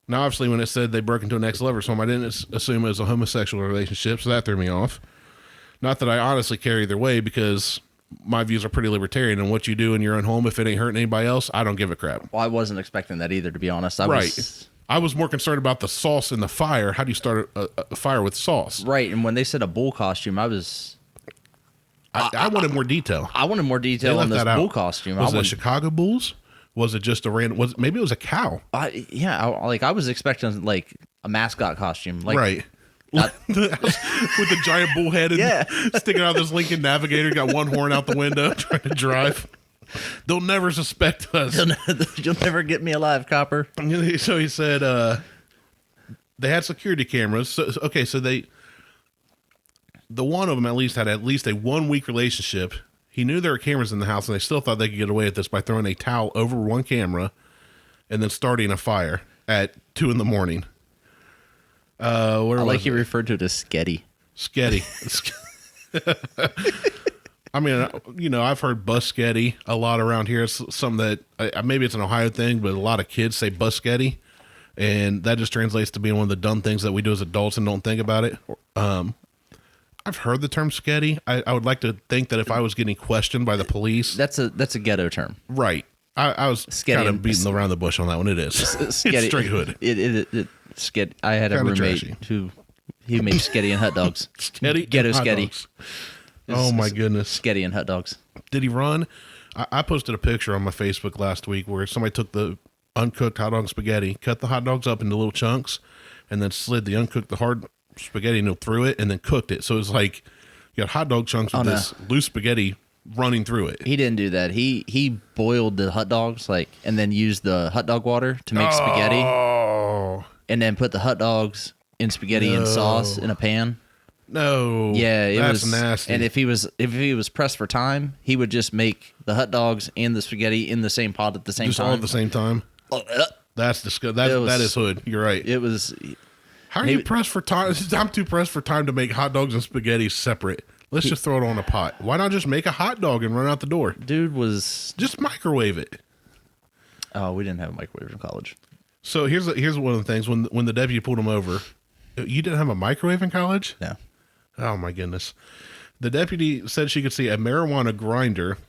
Speaker 2: now obviously when it said they broke into an ex-lover's home, I didn't assume it was a homosexual relationship, so that threw me off. Not that I honestly care either way, because my views are pretty libertarian, and what you do in your own home, if it ain't hurting anybody else, I don't give a crap.
Speaker 1: Well, I wasn't expecting that either, to be honest.
Speaker 2: I was more concerned about the sauce in the fire. How do you start a fire with sauce?
Speaker 1: Right, and when they said a bull costume, I
Speaker 2: wanted more detail.
Speaker 1: I wanted more detail on this bull costume.
Speaker 2: Was it Chicago Bulls? Was it just a random? Maybe it was a cow?
Speaker 1: I was expecting like a mascot costume, like
Speaker 2: right. With the giant bull head and sticking out of this Lincoln Navigator, got one horn out the window, trying to drive. They'll never suspect us.
Speaker 1: You'll never get me alive, copper.
Speaker 2: So he said they had security cameras. So the one of them at least had at least a 1 week relationship. He knew there were cameras in the house, and they still thought they could get away with this by throwing a towel over one camera and then starting a fire at 2 a.m. I
Speaker 1: like you referred to it as sketty.
Speaker 2: Sketty. I mean, I've heard busketty a lot around here. It's something that maybe it's an Ohio thing, but a lot of kids say busketty, and that just translates to being one of the dumb things that we do as adults and don't think about it. I've heard the term sketty. I would like to think that if I was getting questioned by the police,
Speaker 1: that's a ghetto term,
Speaker 2: right? I was kind of beating around the bush on that one. It is
Speaker 1: sketty,
Speaker 2: it's straight hood.
Speaker 1: Sketty. I had a roommate who he made sketty and hot dogs. Ghetto sketty.
Speaker 2: Oh my goodness,
Speaker 1: sketty and hot dogs.
Speaker 2: Did he run? I posted a picture on my Facebook last week where somebody took the uncooked hot dog spaghetti, cut the hot dogs up into little chunks, and then slid the uncooked hard spaghetti through it and then cooked it. So it's like you got hot dog chunks with this loose spaghetti running through it.
Speaker 1: He didn't do that. He boiled the hot dogs and then used the hot dog water to make spaghetti, and then put the hot dogs in spaghetti and sauce in a pan.
Speaker 2: No,
Speaker 1: yeah,
Speaker 2: that's nasty.
Speaker 1: And if he was pressed for time, he would just make the hot dogs and the spaghetti in the same pot at the same time.
Speaker 2: All at the same time. That's disgusting. That is hood. You're right.
Speaker 1: It was.
Speaker 2: How are you pressed for time? I'm too pressed for time to make hot dogs and spaghetti separate. Let's just throw it on a pot. Why not just make a hot dog and run out the door?
Speaker 1: Dude was
Speaker 2: just microwave it.
Speaker 1: Oh, we didn't have a microwave in college.
Speaker 2: So here's one of the things when the deputy pulled him over. You didn't have a microwave in college?
Speaker 1: No.
Speaker 2: Oh my goodness. The deputy said she could see a marijuana grinder.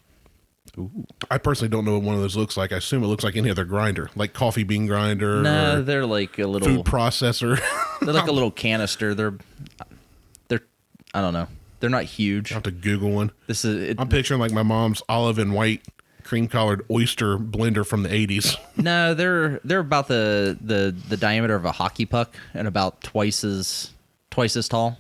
Speaker 2: Ooh. I personally don't know what one of those looks like. I assume it looks like any other grinder, like coffee bean grinder.
Speaker 1: No, they're like a little
Speaker 2: food processor.
Speaker 1: They're like a little canister. They're I don't know. They're not huge.
Speaker 2: I have to Google one.
Speaker 1: I'm
Speaker 2: picturing like my mom's olive and white cream colored oyster blender from the 80s.
Speaker 1: No, they're about the diameter of a hockey puck and about twice as tall.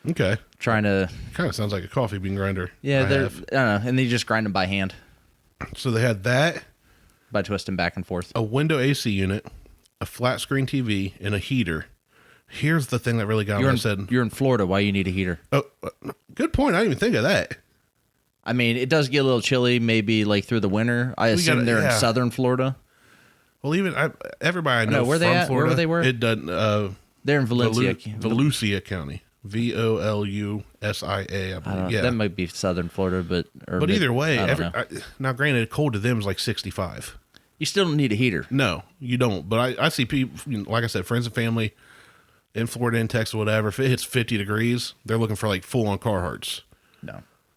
Speaker 2: Okay.
Speaker 1: Trying to
Speaker 2: kind of sounds like a coffee bean grinder.
Speaker 1: Yeah, I don't know, and they just grind them by hand.
Speaker 2: So they had that
Speaker 1: by twisting back and forth.
Speaker 2: A window AC unit, a flat screen TV, and a heater. Here's the thing that really got me.
Speaker 1: You're in Florida. Why you need a heater?
Speaker 2: Oh, good point. I didn't even think of that.
Speaker 1: I mean, it does get a little chilly, maybe like through the winter. I assume they're in southern Florida.
Speaker 2: Well, even everybody I know
Speaker 1: where
Speaker 2: from
Speaker 1: they at?
Speaker 2: Florida,
Speaker 1: where they were?
Speaker 2: It doesn't.
Speaker 1: They're in Valencia,
Speaker 2: Volusia County, Volusia. I believe. Yeah,
Speaker 1: that might be southern Florida, but
Speaker 2: either way, now granted, cold to them is like 65.
Speaker 1: You still don't need a heater.
Speaker 2: No, you don't. But I see people, like I said, friends and family in Florida, in Texas, whatever. If it hits 50 degrees, they're looking for like full on Carhartts.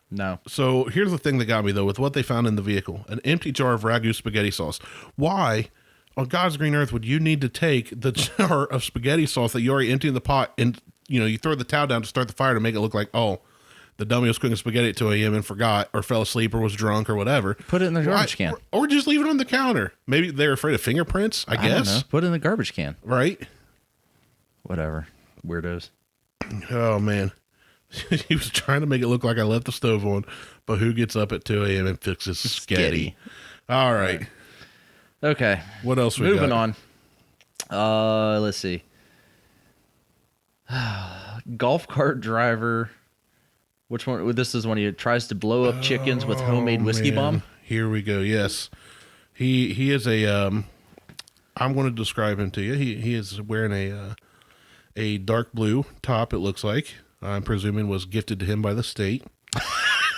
Speaker 1: No.
Speaker 2: So here's the thing that got me though, with what they found in the vehicle: an empty jar of ragu spaghetti sauce. Why, on God's green earth, would you need to take the jar of spaghetti sauce that you already emptied in the pot and you throw the towel down to start the fire to make it look like, oh, the dummy was cooking spaghetti at 2 a.m. and forgot or fell asleep or was drunk or whatever.
Speaker 1: Put it in the garbage can.
Speaker 2: Or just leave it on the counter. Maybe they're afraid of fingerprints, I guess.
Speaker 1: Don't know. Put it in the garbage can.
Speaker 2: Right?
Speaker 1: Whatever. Weirdos.
Speaker 2: Oh, man. He was trying to make it look like I left the stove on, but who gets up at 2 a.m. and fixes sketty? All right.
Speaker 1: Okay.
Speaker 2: What else we
Speaker 1: Moving
Speaker 2: got?
Speaker 1: on. Let's see. Golf cart driver. Which one? This is when he tries to blow up chickens with homemade whiskey bomb.
Speaker 2: Here we go. Yes, he is a. I'm going to describe him to you. He is wearing a dark blue top. It looks like I'm presuming was gifted to him by the state.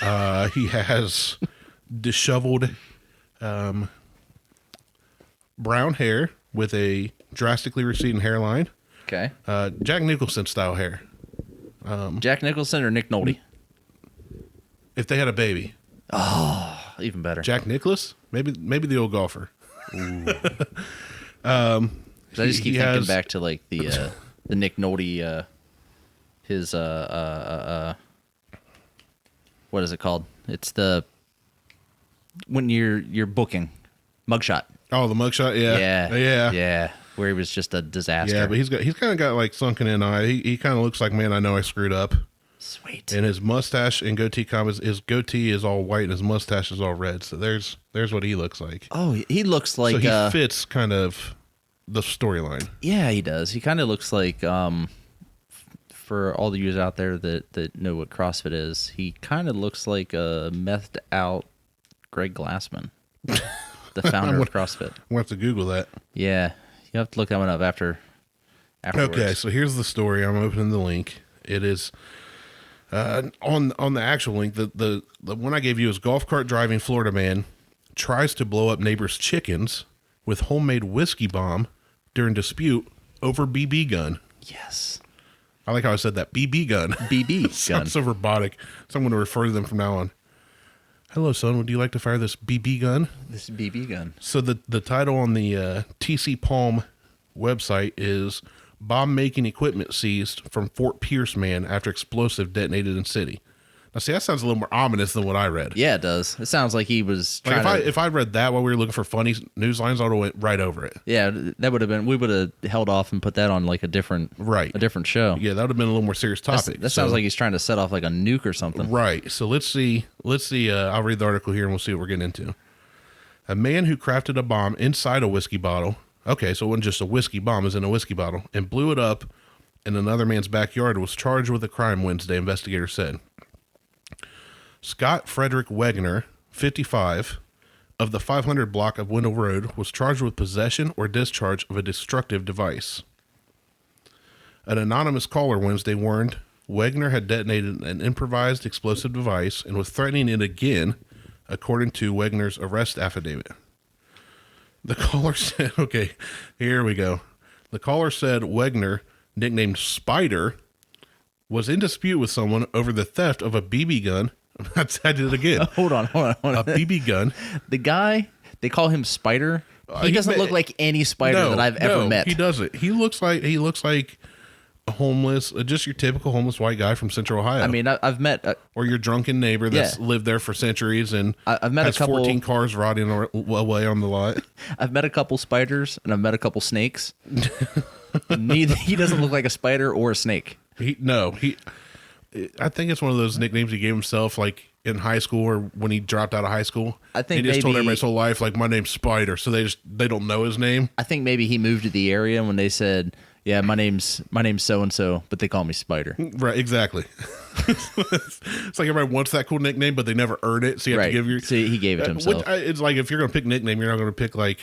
Speaker 2: He has disheveled, brown hair with a drastically receding hairline.
Speaker 1: Okay.
Speaker 2: Jack Nicholson style hair.
Speaker 1: Jack Nicholson or Nick Nolte?
Speaker 2: If they had a baby.
Speaker 1: Oh, even better.
Speaker 2: Jack Nicklaus? Maybe the old golfer.
Speaker 1: I just keep thinking back to like the Nick Nolte, his what is it called? It's when you're booking mugshot.
Speaker 2: Oh, the mugshot,
Speaker 1: yeah. Where he was just a disaster.
Speaker 2: Yeah, but he's kind of got like sunken in eye. He kind of looks like, man, I know I screwed up.
Speaker 1: Sweet.
Speaker 2: And his mustache and goatee his goatee is all white and his mustache is all red. So there's what he looks like.
Speaker 1: Oh, he looks like
Speaker 2: so he fits kind of the storyline.
Speaker 1: Yeah, he does. He kind of looks like for all the users out there that know what CrossFit is, he kind of looks like a methed out Greg Glassman, the founder of CrossFit.
Speaker 2: We'll have to Google that.
Speaker 1: Yeah, you have to look that one up afterwards.
Speaker 2: Okay, so here's the story. I'm opening the link. It is On the actual link, the one I gave you is golf cart driving Florida man tries to blow up neighbor's chickens with homemade whiskey bomb during dispute over BB gun.
Speaker 1: Yes.
Speaker 2: I like how I said that. BB gun.
Speaker 1: BB gun.
Speaker 2: Sounds so robotic. So I'm going to refer to them from now on. Hello, son. Would you like to fire this BB gun?
Speaker 1: This BB gun.
Speaker 2: So the title on the TC Palm website is Bomb Making Equipment Seized from Fort Pierce Man After Explosive Detonated in City. Now, see, that sounds a little more ominous than what I read.
Speaker 1: Yeah, it does. It sounds like he was
Speaker 2: Like
Speaker 1: trying
Speaker 2: if I read that while we were looking for funny news lines, I would have went right over it.
Speaker 1: Yeah, that would have been. We would have held off and put that on like a different show.
Speaker 2: Yeah, that would have been a little more serious topic.
Speaker 1: That sounds like he's trying to set off like a nuke or something.
Speaker 2: Right. So let's see. I'll read the article here and we'll see what we're getting into. A man who crafted a bomb inside a whiskey bottle. Okay, so it wasn't just a whiskey bomb; it was in a whiskey bottle, and blew it up in another man's backyard. Was charged with a crime Wednesday. Investigators said. Scott Frederick Wegner, 55, of the 500 block of Wendell Road, was charged with possession or discharge of a destructive device. An anonymous caller Wednesday warned Wegner had detonated an improvised explosive device and was threatening it again, according to Wegner's arrest affidavit. The caller said, okay, here we go. The caller said Wegner, nicknamed Spider, was in dispute with someone over the theft of a BB gun. I did it again.
Speaker 1: Hold on.
Speaker 2: A BB gun.
Speaker 1: The guy, they call him Spider. He doesn't look like any spider that I've ever met.
Speaker 2: He doesn't. He looks like a homeless, just your typical homeless white guy from Central Ohio.
Speaker 1: I mean, I've met
Speaker 2: or your drunken neighbor that's lived there for centuries and
Speaker 1: I've met
Speaker 2: has
Speaker 1: a couple
Speaker 2: 14 cars rotting away on the lot.
Speaker 1: I've met a couple spiders and I've met a couple snakes. He doesn't look like a spider or a snake.
Speaker 2: I think it's one of those nicknames he gave himself, like in high school or when he dropped out of high school.
Speaker 1: I think
Speaker 2: he just told everybody his whole life, like, my name's Spider, so they don't know his name.
Speaker 1: I think maybe he moved to the area when they said, "Yeah, my name's so and so," but they call me Spider.
Speaker 2: Right, exactly. It's like everybody wants that cool nickname, but they never earn it, so you have to give your.
Speaker 1: So he gave it to himself.
Speaker 2: It's like if you're gonna pick nickname, you're not gonna pick like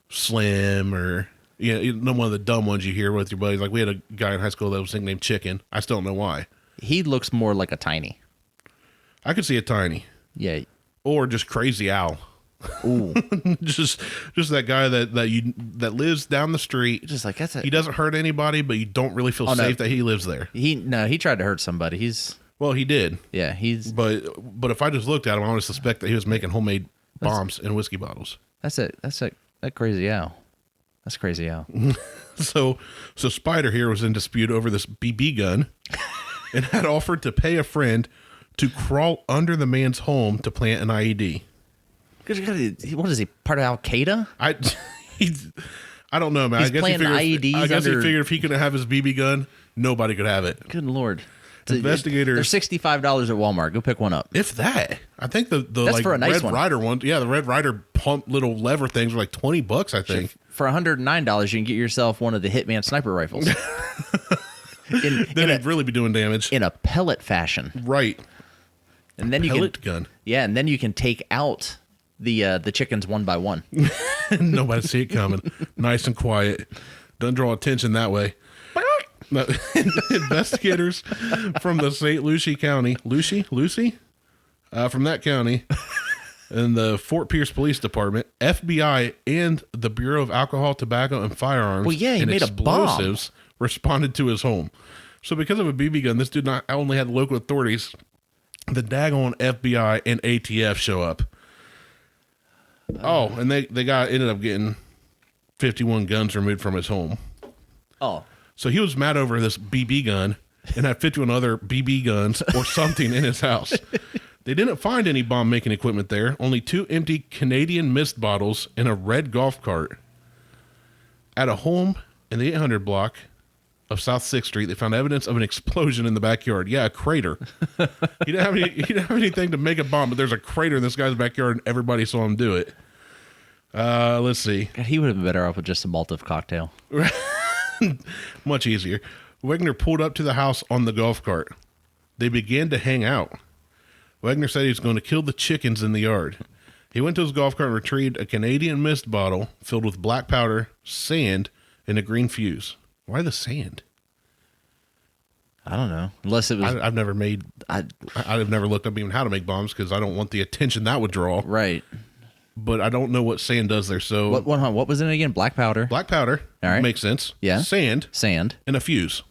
Speaker 2: Slim or. Yeah, one of the dumb ones you hear with your buddies. Like we had a guy in high school that was nicknamed Chicken. I still don't know why.
Speaker 1: He looks more like a Tiny.
Speaker 2: I could see a Tiny.
Speaker 1: Yeah.
Speaker 2: Or just Crazy Owl.
Speaker 1: Ooh.
Speaker 2: just that guy that lives down the street.
Speaker 1: Just like that's it.
Speaker 2: He doesn't hurt anybody, but you don't really feel safe that he lives there.
Speaker 1: He tried to hurt somebody.
Speaker 2: He did.
Speaker 1: Yeah,
Speaker 2: But if I just looked at him, I would suspect that he was making homemade bombs in whiskey bottles.
Speaker 1: That's that Crazy Owl. That's Crazy Owl.
Speaker 2: So Spider here was in dispute over this BB gun and had offered to pay a friend to crawl under the man's home to plant an IED.
Speaker 1: What is he, part of Al Qaeda?
Speaker 2: I don't know, man.
Speaker 1: He's planting IEDs.
Speaker 2: I guess he figured if he could have his BB gun, nobody could have it.
Speaker 1: Good Lord.
Speaker 2: Investigators.
Speaker 1: They're $65 at Walmart. Go pick one up.
Speaker 2: If that. I think the
Speaker 1: That's
Speaker 2: like
Speaker 1: for a nice
Speaker 2: Red
Speaker 1: one.
Speaker 2: Ryder one. Yeah, the Red Ryder pump little lever things were like $20, I think.
Speaker 1: For $109, you can get yourself one of the Hitman sniper rifles.
Speaker 2: Then it'd really be doing damage.
Speaker 1: In a pellet fashion.
Speaker 2: Right.
Speaker 1: And then
Speaker 2: pellet gun.
Speaker 1: Yeah, and then you can take out the chickens one by one.
Speaker 2: Nobody see it coming. Nice and quiet. Doesn't draw attention that way. No, investigators from the St. Lucie County, from that county, and the Fort Pierce Police Department, FBI, and the Bureau of Alcohol, Tobacco, and Firearms.
Speaker 1: Well, yeah, he
Speaker 2: and
Speaker 1: made
Speaker 2: explosives responded to his home. So because of a BB gun, this dude not only had local authorities, the daggone FBI and ATF show up. And they ended up getting 51 guns removed from his home.
Speaker 1: Oh.
Speaker 2: So he was mad over this BB gun and had 51 other BB guns or something in his house. They didn't find any bomb-making equipment there, only 2 empty Canadian Mist bottles and a red golf cart. At a home in the 800 block of South 6th Street, they found evidence of an explosion in the backyard. Yeah, a crater. He didn't have anything to make a bomb, but there's a crater in this guy's backyard, and everybody saw him do it. Let's see.
Speaker 1: God, he would have been better off with just a Molotov cocktail.
Speaker 2: Much easier. Wegner pulled up to the house on the golf cart. They began to hang out. Wegner said he was going to kill the chickens in the yard. He went to his golf cart and retrieved a Canadian Mist bottle filled with black powder, sand, and a green fuse. Why the sand?
Speaker 1: I don't know. Unless it was...
Speaker 2: I've never made... I've never looked up even how to make bombs because I don't want the attention that would draw.
Speaker 1: Right.
Speaker 2: But I don't know what sand does there. So
Speaker 1: what was in it again? Black powder.
Speaker 2: Black powder.
Speaker 1: All right.
Speaker 2: Makes sense.
Speaker 1: Yeah.
Speaker 2: Sand. And a fuse.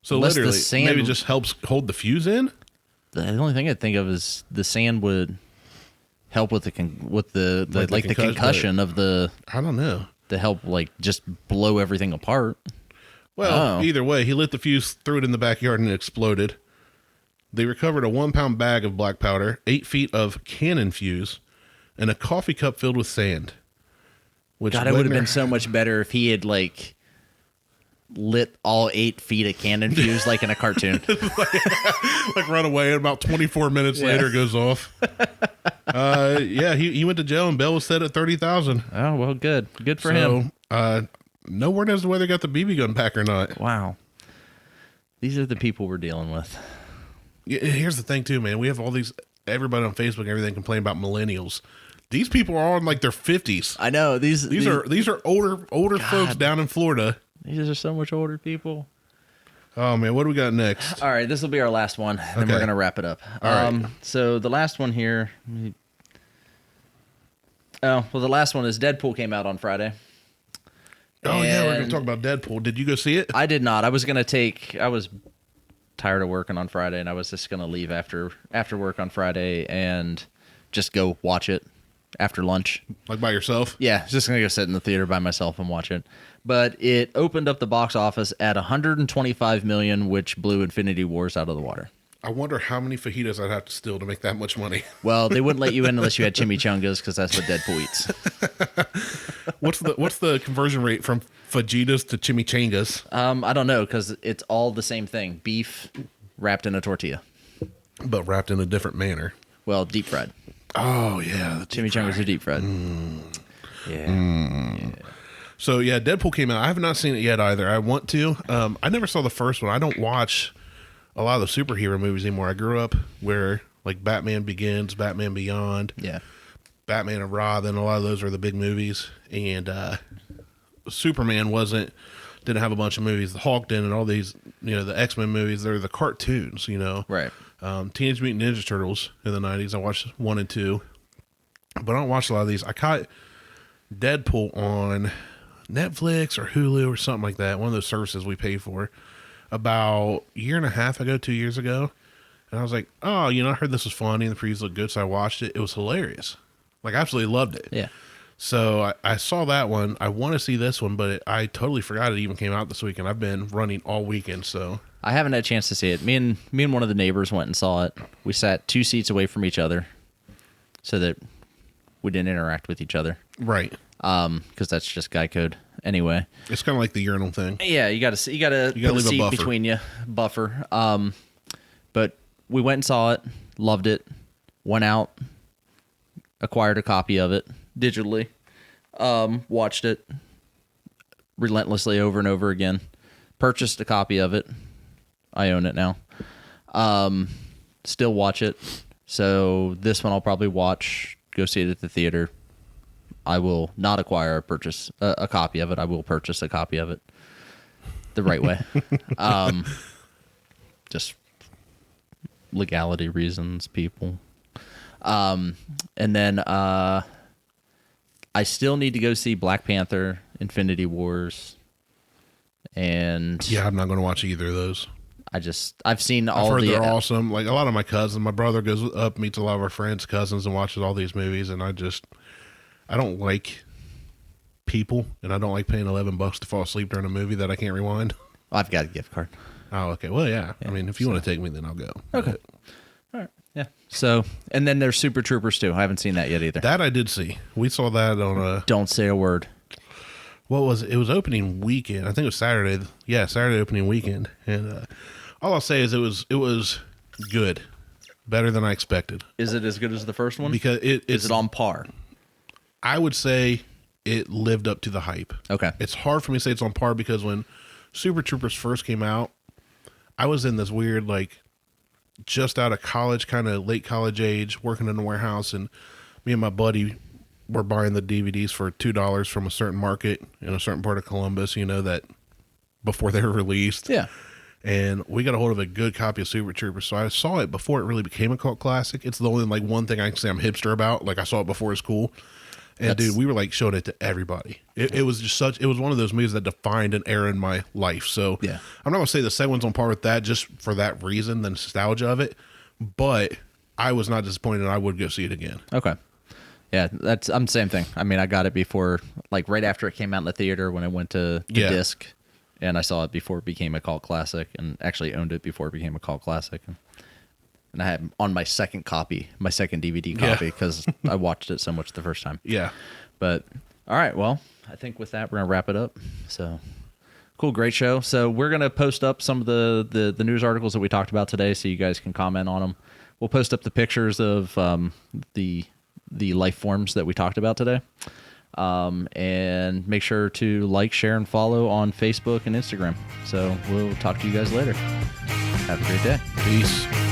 Speaker 2: So
Speaker 1: Unless the
Speaker 2: literally,
Speaker 1: sand...
Speaker 2: maybe it just helps hold the fuse in.
Speaker 1: The only thing I'd think of is the sand would help with the concussion of the...
Speaker 2: I don't know.
Speaker 1: To help just blow everything apart.
Speaker 2: Well, either way, he lit the fuse, threw it in the backyard, and it exploded. They recovered a 1-pound bag of black powder, 8 feet of cannon fuse, and a coffee cup filled with sand. Which
Speaker 1: God, it would have been so much better if he had lit all 8 feet of cannon fuse like in a cartoon.
Speaker 2: like run away, and about 24 minutes later it goes off. He went to jail, and bail was set at $30,000.
Speaker 1: Oh, well, good for him.
Speaker 2: No word as to whether they got the BB gun back or not.
Speaker 1: Wow. These are the people we're dealing with.
Speaker 2: Yeah, here's the thing, too, man. We have all these, everybody on Facebook and everything complain about millennials. These people are all in their 50s.
Speaker 1: I know. These
Speaker 2: are older folks down in Florida.
Speaker 1: These are so much older people.
Speaker 2: Oh, man. What do we got next?
Speaker 1: All right. This will be our last one. Then we're going to wrap it up.
Speaker 2: All right.
Speaker 1: So the last one here. The last one is Deadpool came out on Friday.
Speaker 2: Oh, yeah, we're going to talk about Deadpool. Did you go see it?
Speaker 1: I did not. I was tired of working on Friday, and I was just going to leave after work on Friday and just go watch it after lunch.
Speaker 2: Like by yourself?
Speaker 1: Yeah, just going to go sit in the theater by myself and watch it. But it opened up the box office at $125 million, which blew Infinity Wars out of the water.
Speaker 2: I wonder how many fajitas I'd have to steal to make that much money.
Speaker 1: Well, they wouldn't let you in unless you had chimichangas because that's what Deadpool eats.
Speaker 2: What's the conversion rate from fajitas to chimichangas?
Speaker 1: I don't know because it's all the same thing: beef wrapped in a tortilla,
Speaker 2: but wrapped in a different manner.
Speaker 1: Well, deep fried.
Speaker 2: Oh yeah,
Speaker 1: chimichangas are deep fried. Yeah.
Speaker 2: So yeah, Deadpool came out. I have not seen it yet either. I want to. I never saw the first one. I don't watch a lot of the superhero movies anymore. I grew up where like Batman Begins, Batman Beyond, Batman and Robin. A lot of those are the big movies, and Superman didn't have a bunch of movies. The Hulk didn't, and all these, the X-Men movies. They're the cartoons,
Speaker 1: Right.
Speaker 2: Teenage Mutant Ninja Turtles in the 90s. I watched 1 and 2, but I don't watch a lot of these. I caught Deadpool on Netflix or Hulu or something like that. One of those services we pay for. About a year and a half ago, 2 years ago. And I was like, oh, I heard this was funny and the previews looked good, so I watched it. It was hilarious. Like, I absolutely loved it.
Speaker 1: Yeah.
Speaker 2: So I saw that one. I want to see this one, but I totally forgot it even came out this weekend. I've been running all weekend, so.
Speaker 1: I haven't had a chance to see it. Me and one of the neighbors went and saw it. We sat 2 seats away from each other so that we didn't interact with each other.
Speaker 2: Right.
Speaker 1: Because that's just guy code anyway.
Speaker 2: It's kind of like the urinal thing.
Speaker 1: Yeah, you got to put a seat between you, buffer. But we went and saw it, loved it, went out, acquired a copy of it digitally, watched it relentlessly over and over again, purchased a copy of it. I own it now. Still watch it. So this one I'll probably watch, go see it at the theater. I will not acquire or purchase a copy of it. I will purchase a copy of it the right way. Just legality reasons, people. And then I still need to go see Black Panther, Infinity Wars, and
Speaker 2: yeah, I'm not going to watch either of those.
Speaker 1: I've seen all.
Speaker 2: I've heard they're awesome. Like a lot of my cousins, my brother goes up, meets a lot of our friends' cousins, and watches all these movies, and I don't like people, and I don't like paying $11 to fall asleep during a movie that I can't rewind.
Speaker 1: I've got a gift card.
Speaker 2: Oh, okay. Well, yeah. I mean, if you want to take me, then I'll go.
Speaker 1: Okay. All right. Yeah. So, and then there's Super Troopers 2. I haven't seen that yet either.
Speaker 2: That I did see. We saw that on a...
Speaker 1: Don't say a word.
Speaker 2: What was it? It was opening weekend. I think it was Saturday. Yeah, Saturday opening weekend. And all I'll say is it was good. Better than I expected.
Speaker 1: Is it as good as the first one?
Speaker 2: Because
Speaker 1: is it on par?
Speaker 2: I would say it lived up to the hype.
Speaker 1: Okay.
Speaker 2: It's hard for me to say it's on par because when Super Troopers first came out, I was in this weird, like, just out of college, kind of late college age, working in a warehouse, and me and my buddy were buying the DVDs for $2 from a certain market in a certain part of Columbus, that before they were released.
Speaker 1: Yeah.
Speaker 2: and we got a hold of a good copy of Super Troopers. So I saw it before it really became a cult classic. It's the only like one thing I can say I'm hipster about. Like I saw it before it's cool. And dude, we were like showing it to everybody. It was just it was one of those movies that defined an era in my life. So
Speaker 1: yeah,
Speaker 2: I'm not gonna say the second one's on par with that just for that reason, the nostalgia of it. But I was not disappointed. I would go see it again.
Speaker 1: Okay. Yeah, I'm the same thing. I mean, I got it before, like right after it came out in the theater when it went to the disc, and I saw it before it became a cult classic, and actually owned it before it became a cult classic. And I had on my second copy, my second DVD copy, because I watched it so much the first time.
Speaker 2: Yeah.
Speaker 1: But all right, well, I think with that we're gonna wrap it up. So cool, great show. So we're gonna post up some of the news articles that we talked about today, so you guys can comment on them. We'll post up the pictures of the life forms that we talked about today. And make sure to like, share, and follow on Facebook and Instagram. So we'll talk to you guys later. Have a great day.
Speaker 2: Peace.